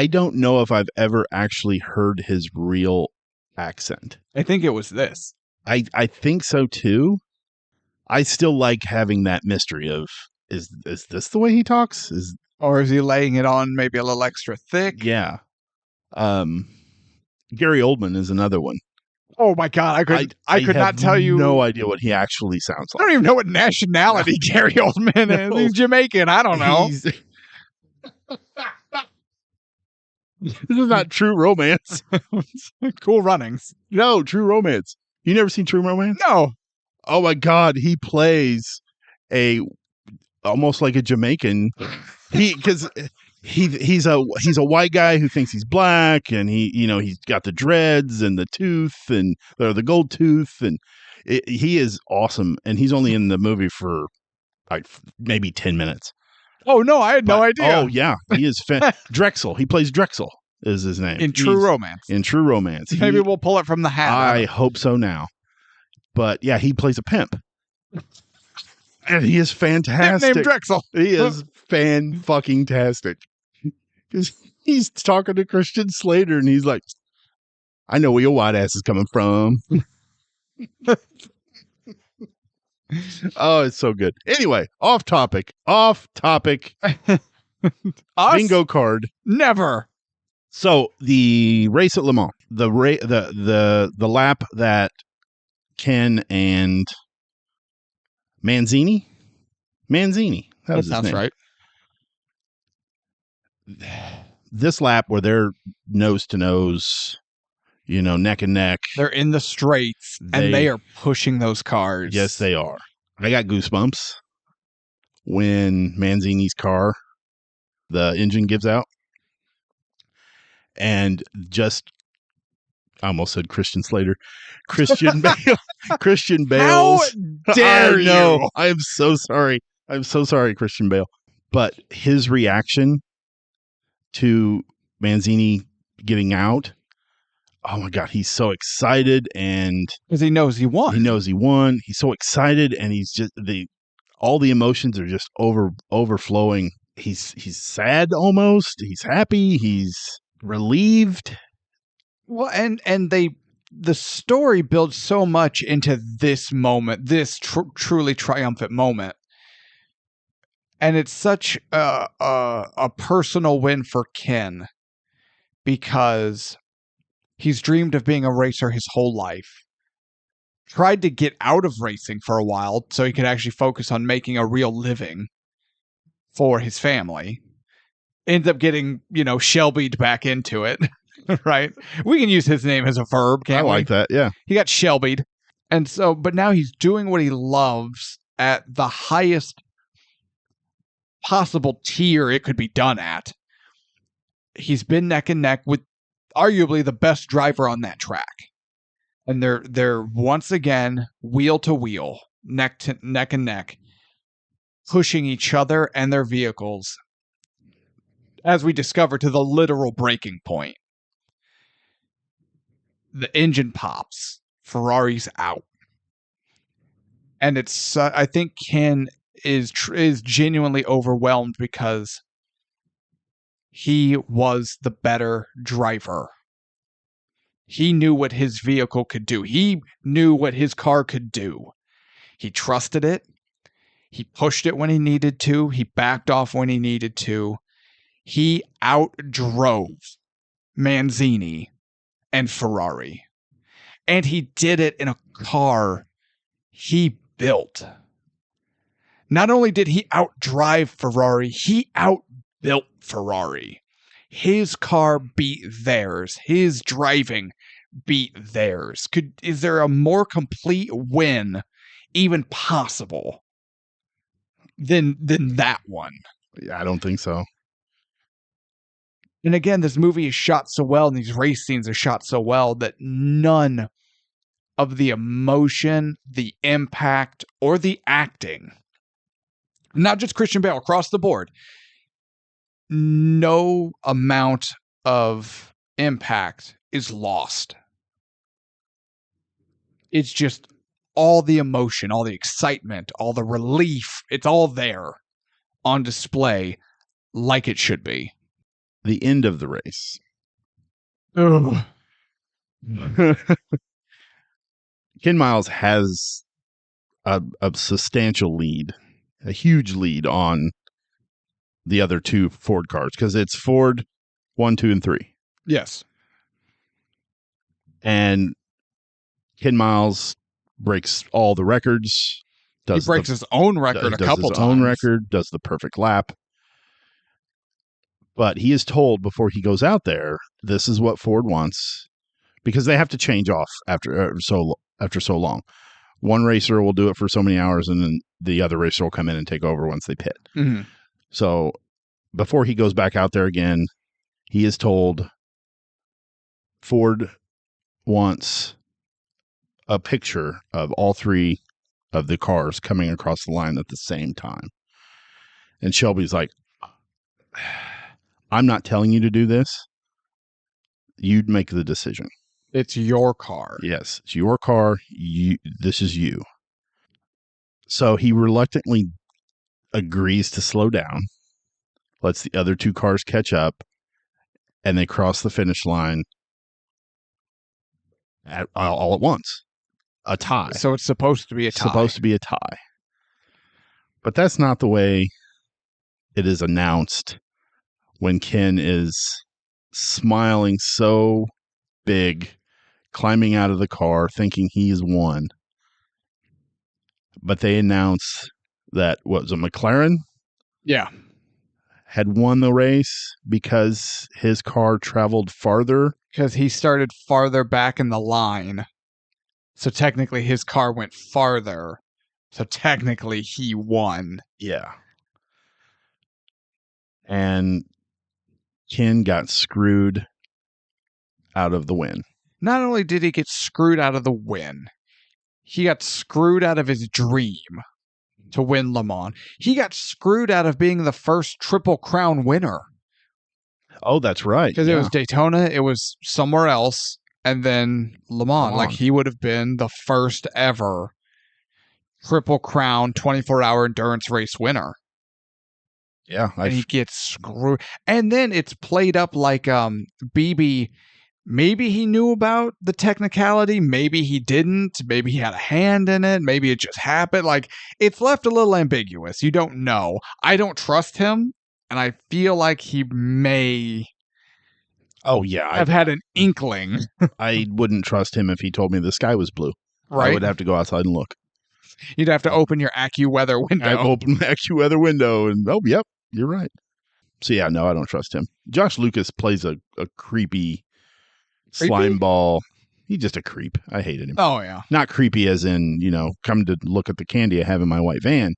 don't know if I've ever actually heard his real accent. I think it was this. I think so too. I still like having that mystery of is this the way he talks? Or is he laying it on maybe a little extra thick? Yeah. Gary Oldman is another one. Oh my God, I could not tell you. No idea what he actually sounds I like. don't even know what nationality Gary Oldman is. No. He's Jamaican. I don't know. This is not True Romance. Cool Runnings. No, True Romance. You never seen True Romance? No. Oh my God, he plays almost like a Jamaican. Because he's a white guy who thinks he's black, and he's got the dreads and the tooth or the gold tooth, and he is awesome. And he's only in the movie for like maybe 10 minutes. Oh no, I had no idea. Oh yeah, he is Drexel. He plays Drexel is his name In True Romance. In True Romance, Maybe we'll pull it from the hat. I hope so now. But yeah, he plays a pimp. And he is fantastic. Named Drexel. He is fan-fucking-tastic. Because he's talking to Christian Slater, and he's like, I know where your white ass is coming from. Oh, it's so good. Anyway, off topic. Us? Bingo card. Never. So the race at Le Mans, the lap that Ken and Manzini, that was his sounds name. right. This lap where they're nose to nose, neck and neck. They're in the straights, and they are pushing those cars. Yes, they are. I got goosebumps when Manzini's car, the engine gives out. And I almost said Christian Slater. Christian Bale. Christian Bale's. How dare I know. you? I am so sorry. I'm so sorry, Christian Bale. But his reaction to Manzini getting out, oh my God, he's so excited, and because he knows he won. He knows he won. He's so excited, and he's just all the emotions are just overflowing. He's sad almost. He's happy. He's relieved. Well, and the story builds so much into this moment, this truly triumphant moment. And it's such a personal win for Ken, because he's dreamed of being a racer his whole life. Tried to get out of racing for a while so he could actually focus on making a real living for his family. Ends up getting, Shelby'd back into it, right? We can use his name as a verb, can't we? I like that, yeah. He got Shelby'd. And so, but now he's doing what he loves at the highest possible tier it could be done at. He's been neck and neck with arguably the best driver on that track. And they're once again wheel to wheel, neck and neck, pushing each other and their vehicles, as we discover, to the literal breaking point. The engine pops. Ferrari's out. And it's I think Ken is genuinely overwhelmed because he was the better driver. He knew what his vehicle could do. He knew what his car could do. He trusted it. He pushed it when he needed to. He backed off when he needed to. He outdrove Manzini and Ferrari. And he did it in a car he built. Not only did he outdrive Ferrari, he outbuilt Ferrari. His car beat theirs. His driving beat theirs. Is there a more complete win even possible than that one? Yeah, I don't think so. And again, this movie is shot so well and these race scenes are shot so well that none of the emotion, the impact, or the acting, not just Christian Bale, across the board, no amount of impact is lost. It's just all the emotion, all the excitement, all the relief. It's all there on display like it should be. The end of the race. Ugh. Ken Miles has a substantial lead, a huge lead on the other two Ford cars because it's Ford 1, 2, and 3. Yes. And Ken Miles breaks all the records. He breaks his own record a couple times. Own record, does the perfect lap. But he is told before he goes out there, this is what Ford wants, because they have to change off after so long. One racer will do it for so many hours, and then the other racer will come in and take over once they pit. Mm-hmm. So before he goes back out there again, he is told Ford wants a picture of all three of the cars coming across the line at the same time. And Shelby's like, I'm not telling you to do this. You'd make the decision. It's your car. Yes, it's your car. This is you. So he reluctantly agrees to slow down, lets the other two cars catch up, and they cross the finish line all at once. A tie. So it's supposed to be a tie. Supposed to be a tie. But that's not the way it is announced when Ken is smiling so big, climbing out of the car, thinking he's won. But they announce that, what was it, McLaren? Yeah. Had won the race because his car traveled farther. Because he started farther back in the line. So technically his car went farther. So technically he won. Yeah. And Ken got screwed out of the win. Not only did he get screwed out of the win, he got screwed out of his dream to win Le Mans. He got screwed out of being the first Triple Crown winner. Oh, that's right. Because it was Daytona, it was somewhere else, and then Le Mans. Like, he would have been the first ever Triple Crown 24-hour endurance race winner. Yeah. And he gets screwed. And then it's played up like BB, maybe he knew about the technicality, maybe he didn't, maybe he had a hand in it, maybe it just happened. Like, it's left a little ambiguous. You don't know. I don't trust him, and I feel like he may have had an inkling. I wouldn't trust him if he told me the sky was blue. Right? I would have to go outside and look. You'd have to open your AccuWeather window. I've opened my AccuWeather window and, yep, you're right. So, yeah, no, I don't trust him. Josh Lucas plays a creepy slime ball. He's just a creep. I hated him. Oh, yeah. Not creepy as in, come to look at the candy I have in my white van,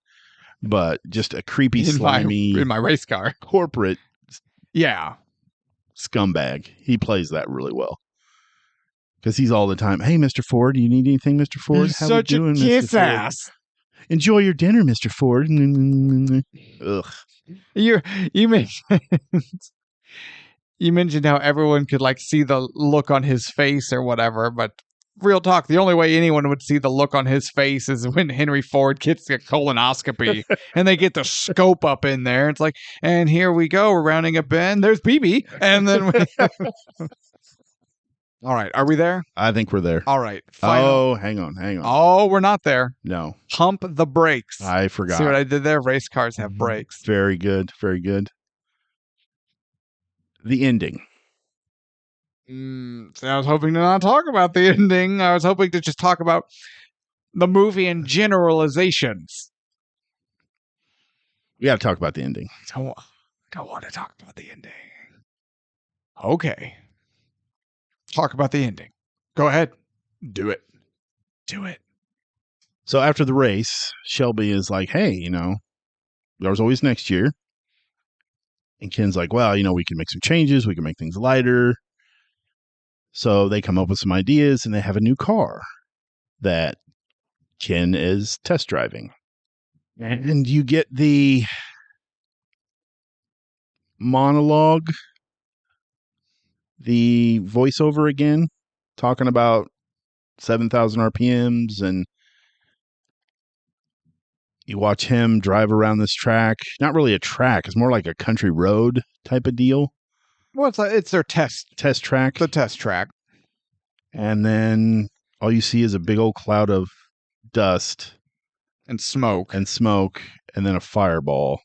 but just a creepy, slimy. In my race car. Corporate. Yeah. Scumbag. He plays that really well. Because he's all the time, hey, Mr. Ford, do you need anything, Mr. Ford? He's such a kiss ass. Enjoy your dinner, Mr. Ford. Ugh. You mentioned how everyone could see the look on his face or whatever, but real talk, the only way anyone would see the look on his face is when Henry Ford gets a colonoscopy and they get the scope up in there. It's like, and here we go, we're rounding a bend. There's BB. And then all right, are we there? I think we're there. All right. Final. Oh, hang on. Oh, we're not there. No. Pump the brakes. I forgot. See what I did there? Race cars have brakes. Very good. Very good. The ending. See, I was hoping to not talk about the ending. I was hoping to just talk about the movie in generalizations. We got to talk about the ending. I don't want to talk about the ending. Okay. Talk about the ending. Go ahead. Do it. Do it. So after the race, Shelby is like, hey, there's always next year. And Ken's like, well, we can make some changes. We can make things lighter. So they come up with some ideas and they have a new car that Ken is test driving. And you get the monologue, the voiceover again, talking about 7,000 RPMs, and you watch him drive around this track. Not really a track. It's more like a country road type of deal. Well, it's their test track. The test track. And then all you see is a big old cloud of dust and smoke, and then a fireball,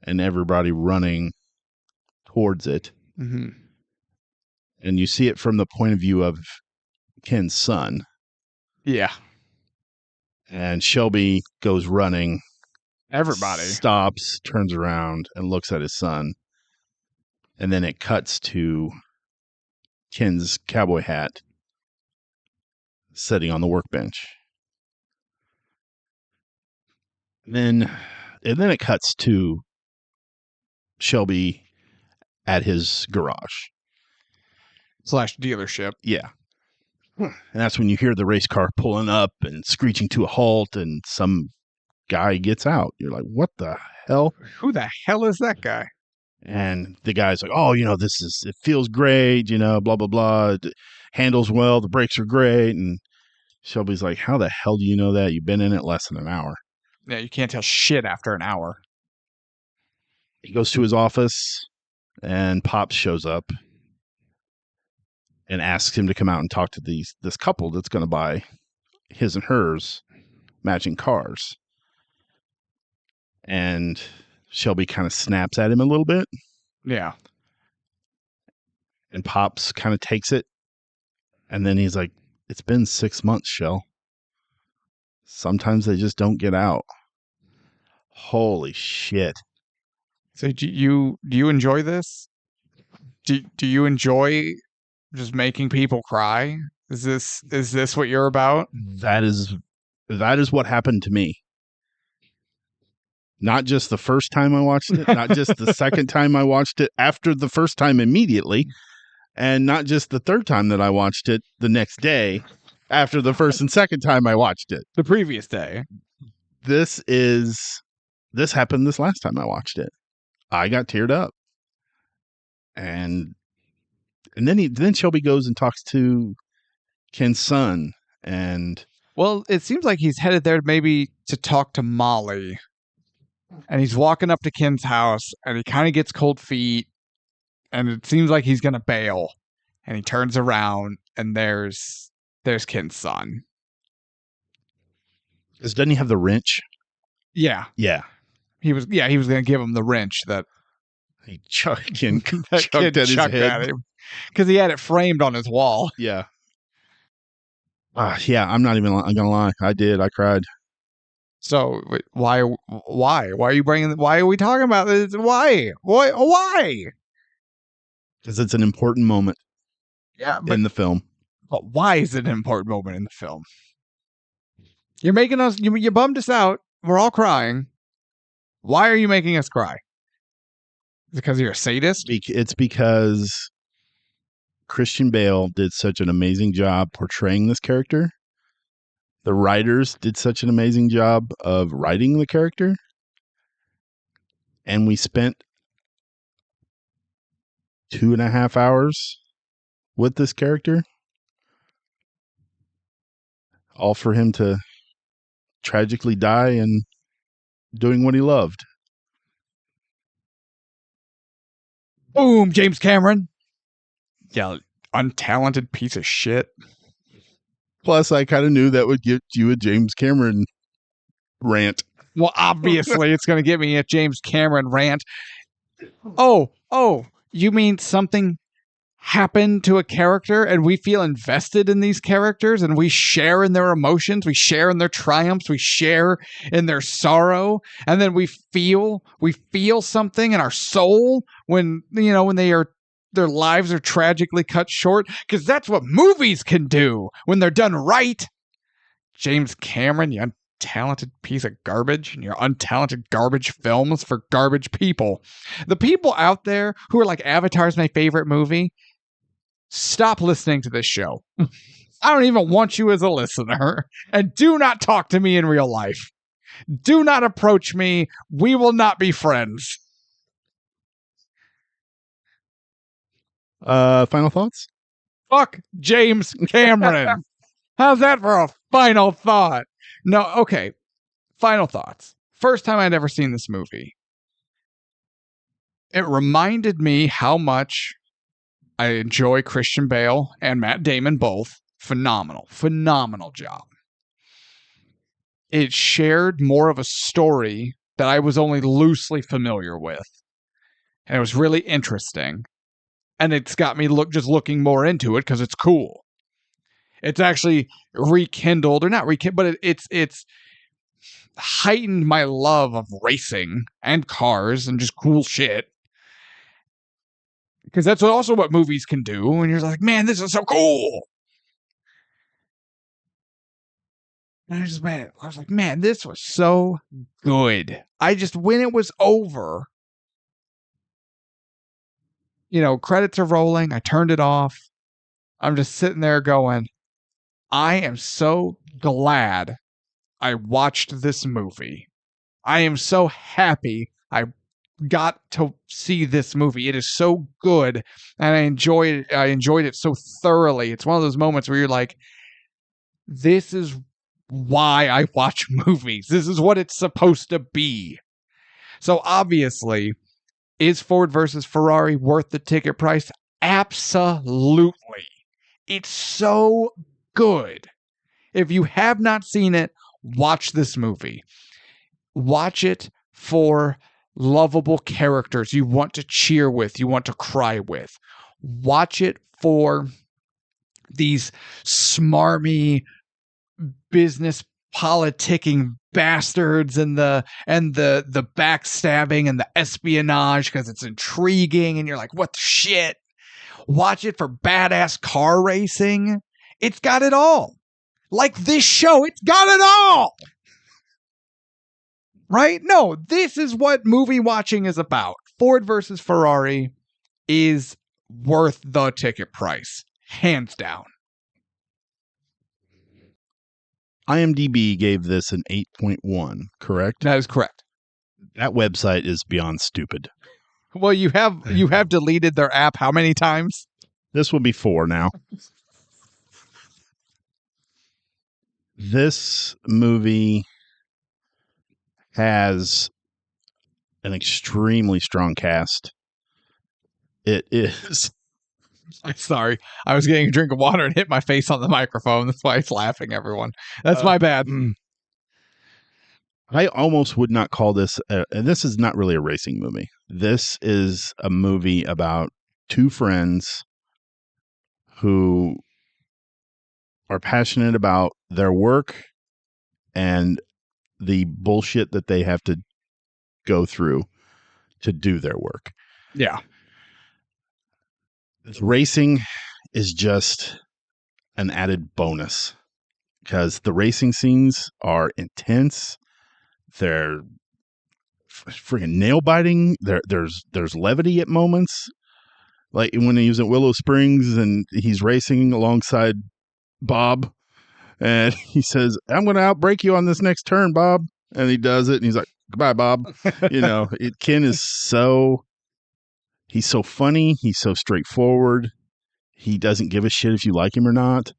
and everybody running towards it. Mm-hmm. And you see it from the point of view of Ken's son. Yeah. And Shelby goes running. Everybody stops, turns around, and looks at his son. And then it cuts to Ken's cowboy hat sitting on the workbench. And then it cuts to Shelby at his garage / dealership. Yeah. And that's when you hear the race car pulling up and screeching to a halt, and some guy gets out. You're like, what the hell? Who the hell is that guy? And the guy's like, oh, it feels great, blah, blah, blah. It handles well. The brakes are great. And Shelby's like, how the hell do you know that? You've been in it less than an hour. Yeah, you can't tell shit after an hour. He goes to his office, and Pops shows up and asks him to come out and talk to this couple that's going to buy his and hers matching cars. And Shelby kind of snaps at him a little bit. Yeah. And Pops kind of takes it. And then he's like, it's been 6 months, Shell. Sometimes they just don't get out. Holy shit. So do you enjoy this? Do you enjoy just making people cry? Is this what you're about? That is what happened to me. Not just the first time I watched it, not just the second time I watched it after the first time immediately, and not just the third time that I watched it the next day after the first and second time I watched it. The previous day. This happened this last time I watched it. I got teared up. And then Shelby goes and talks to Ken's son, and well, it seems like he's headed there maybe to talk to Molly. And he's walking up to Ken's house, and he kind of gets cold feet, and it seems like he's gonna bail. And he turns around, and there's Ken's son. Doesn't he have the wrench? Yeah. Yeah. He was gonna give him the wrench that he chucked at his head because he had it framed on his wall. Yeah. Yeah, I'm not even gonna lie. I cried. So why are you bringing? Why are we talking about this? Why? Because it's an important moment. Yeah, in the film. But why is it an important moment in the film? You're making us. You bummed us out. We're all crying. Why are you making us cry? Is it because you're a sadist? It's because Christian Bale did such an amazing job portraying this character. The writers did such an amazing job of writing the character. And we spent 2.5 hours with this character. All for him to tragically die and doing what he loved. Boom, James Cameron. Yeah, untalented piece of shit. Plus, I kind of knew that would get you a James Cameron rant. Well, obviously, it's going to give me a James Cameron rant. Oh, you mean something happen to a character and we feel invested in these characters and we share in their emotions, we share in their triumphs, we share in their sorrow, and then we feel something in our soul when their lives are tragically cut short, because that's what movies can do when they're done right. James Cameron, you untalented piece of garbage, and your untalented garbage films for garbage people. The people out there who are like, Avatar's my favorite movie, stop listening to this show. I don't even want you as a listener. And do not talk to me in real life. Do not approach me. We will not be friends. Final thoughts? Fuck James Cameron. How's that for a final thought? No, okay. Final thoughts. First time I'd ever seen this movie. It reminded me how much I enjoy Christian Bale and Matt Damon both. Phenomenal job. It shared more of a story that I was only loosely familiar with. And it was really interesting. And it's got me looking more into it because it's cool. It's actually rekindled, or not rekindled, but it's heightened my love of racing and cars and just cool shit. Because that's also what movies can do. And you're like, man, this is so cool. And I was like, man, this was so good. When it was over, credits are rolling. I turned it off. I'm just sitting there going, I am so glad I watched this movie. I am so happy I got to see this movie. It is so good, and I enjoyed it so thoroughly. It's one of those moments where you're like, this is why I watch movies. This is what it's supposed to be. So obviously, is Ford versus Ferrari worth the ticket price? Absolutely. It's so good. If you have not seen it, watch this movie. Watch it for lovable characters you want to cheer with, you want to cry with. Watch it for these smarmy business politicking bastards and the backstabbing and the espionage because it's intriguing and you're like, what the shit? Watch it for badass car racing. It's got it all. Like this show, it's got it all. Right? No, this is what movie watching is about. Ford versus Ferrari is worth the ticket price. Hands down. IMDb gave this an 8.1, correct? That is correct. That website is beyond stupid. Well, you have deleted their app how many times? This will be 4 now. This movie has an extremely strong cast. It is. I'm sorry. I was getting a drink of water and hit my face on the microphone. That's why it's laughing, everyone. That's my bad. I almost would not call this, and this is not really a racing movie. This is a movie about two friends who are passionate about their work and the bullshit that they have to go through to do their work. Yeah. Racing is just an added bonus because the racing scenes are intense. They're freaking nail biting. There's levity at moments, like when he was at Willow Springs and he's racing alongside Bob, and he says, "I'm going to outbrake you on this next turn, Bob," and he does it, and he's like, "Goodbye, Bob." Ken is he's so funny. He's so straightforward. He doesn't give a shit if you like him or not.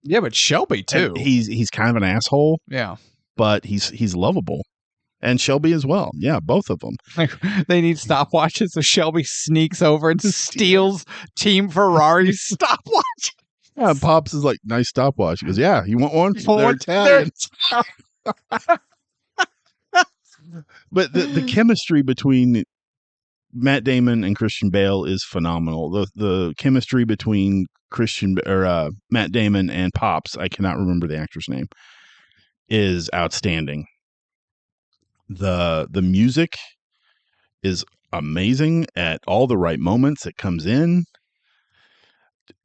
Yeah, but Shelby too. And he's kind of an asshole. Yeah. But he's lovable. And Shelby as well. Yeah, both of them. They need stopwatches, so Shelby sneaks over and steals Team Ferrari's stopwatch. Yeah, Pops is like, nice stopwatch. He goes, yeah, you want one? They're Italian. But the chemistry between Matt Damon and Christian Bale is phenomenal. The chemistry between Matt Damon and Pops, I cannot remember the actor's name, is outstanding. The music is amazing at all the right moments. It comes in.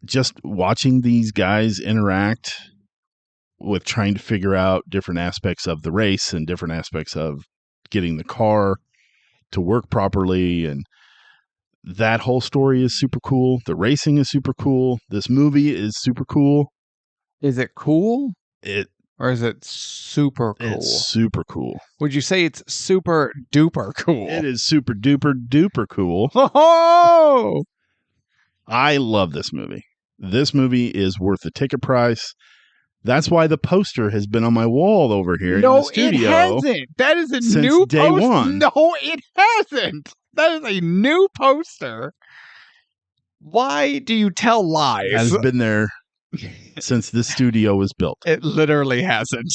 Just watching these guys interact with trying to figure out different aspects of the race and different aspects of getting the car to work properly, and that whole story is super cool. The racing is super cool. This movie is super cool. Is it cool? Or is it super cool? It's super cool. Would you say it's super duper cool? It is super duper duper cool. Oh! I love this movie. This movie is worth the ticket price. That's why the poster has been on my wall over here in the studio. No, it hasn't. That is a new day poster. one. No, it hasn't. That is a new poster. Wwhy do you tell lies? It has been there since this studio was built. It literally hasn't.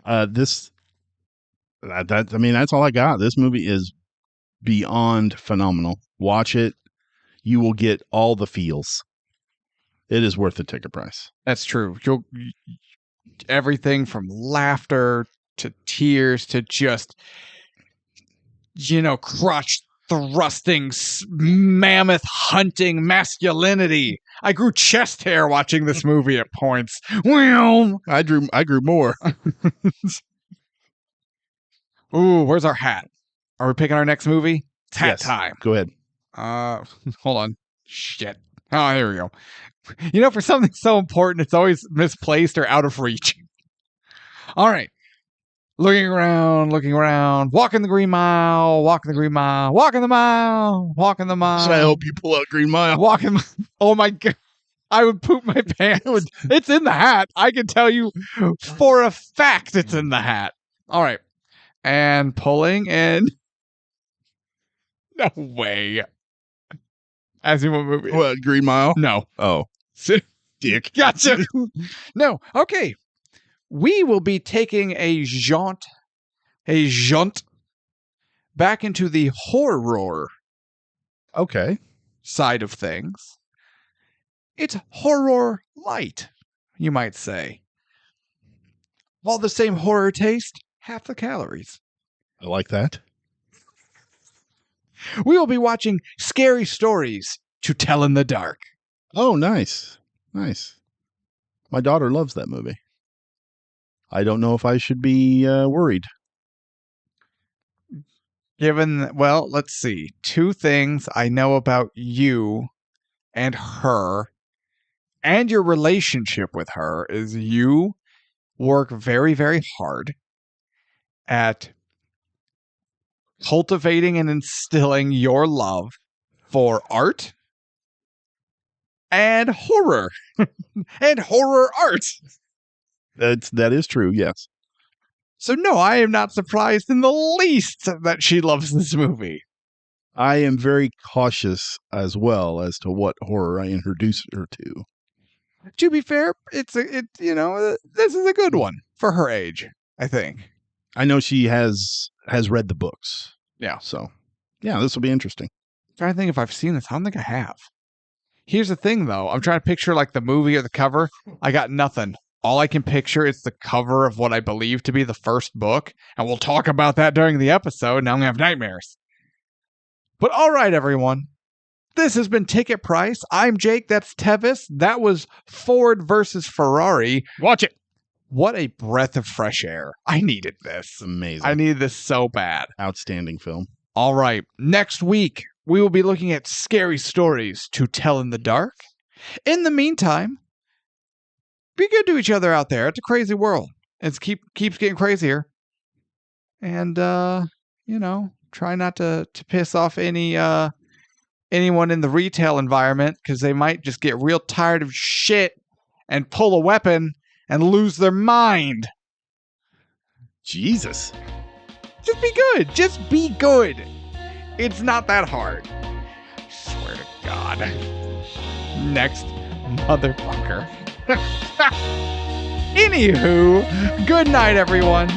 That's all I got. This movie is beyond phenomenal. Watch it. You will get all the feels. It is worth the ticket price. That's true. Everything from laughter to tears to just, crotch thrusting, mammoth hunting masculinity. I grew chest hair watching this movie at points. Well, I grew more. Ooh, where's our hat? Are we picking our next movie? It's hat time. Go ahead. Hold on. Shit. Oh, here we go. For something so important, it's always misplaced or out of reach. All right. Looking around, walking the green mile, walking the mile. So I hope you pull out Green Mile. Oh my God. I would poop my pants. It's in the hat. I can tell you for a fact it's in the hat. All right. And pulling in. No way. As in what movie? What, Green Mile? No. Oh. Dick. Gotcha. No. Okay. We will be taking a jaunt back into the horror side of things. It's horror light, you might say. All the same horror taste, half the calories. I like that. We will be watching Scary Stories to Tell in the Dark. Oh, nice. Nice. My daughter loves that movie. I don't know if I should be worried. Let's see. Two things I know about you and her and your relationship with her is you work very, very hard at cultivating and instilling your love for art and horror and horror art. That is true, yes. So no, I am not surprised in the least that she loves this movie. I am very cautious as well as to what horror I introduce her to. To be fair, this is a good one for her age, I think. I know she has read the books. Yeah. So, yeah, this will be interesting. I'm trying to think if I've seen this. I don't think I have. Here's the thing, though. I'm trying to picture like the movie or the cover. I got nothing. All I can picture is the cover of what I believe to be the first book, and we'll talk about that during the episode. Now I'm going to have nightmares. But all right, everyone. This has been Ticket Price. I'm Jake. That's Tevis. That was Ford versus Ferrari. Watch it. What a breath of fresh air. I needed this. It's amazing. I needed this so bad. Outstanding film. All right. Next week, we will be looking at Scary Stories to Tell in the Dark. In the meantime, be good to each other out there. It's a crazy world. It keeps getting crazier. And, try not to piss off anyone in the retail environment, because they might just get real tired of shit and pull a weapon and lose their mind. Jesus. Just be good. Just be good. It's not that hard. I swear to God. Next motherfucker. Anywho, good night, everyone.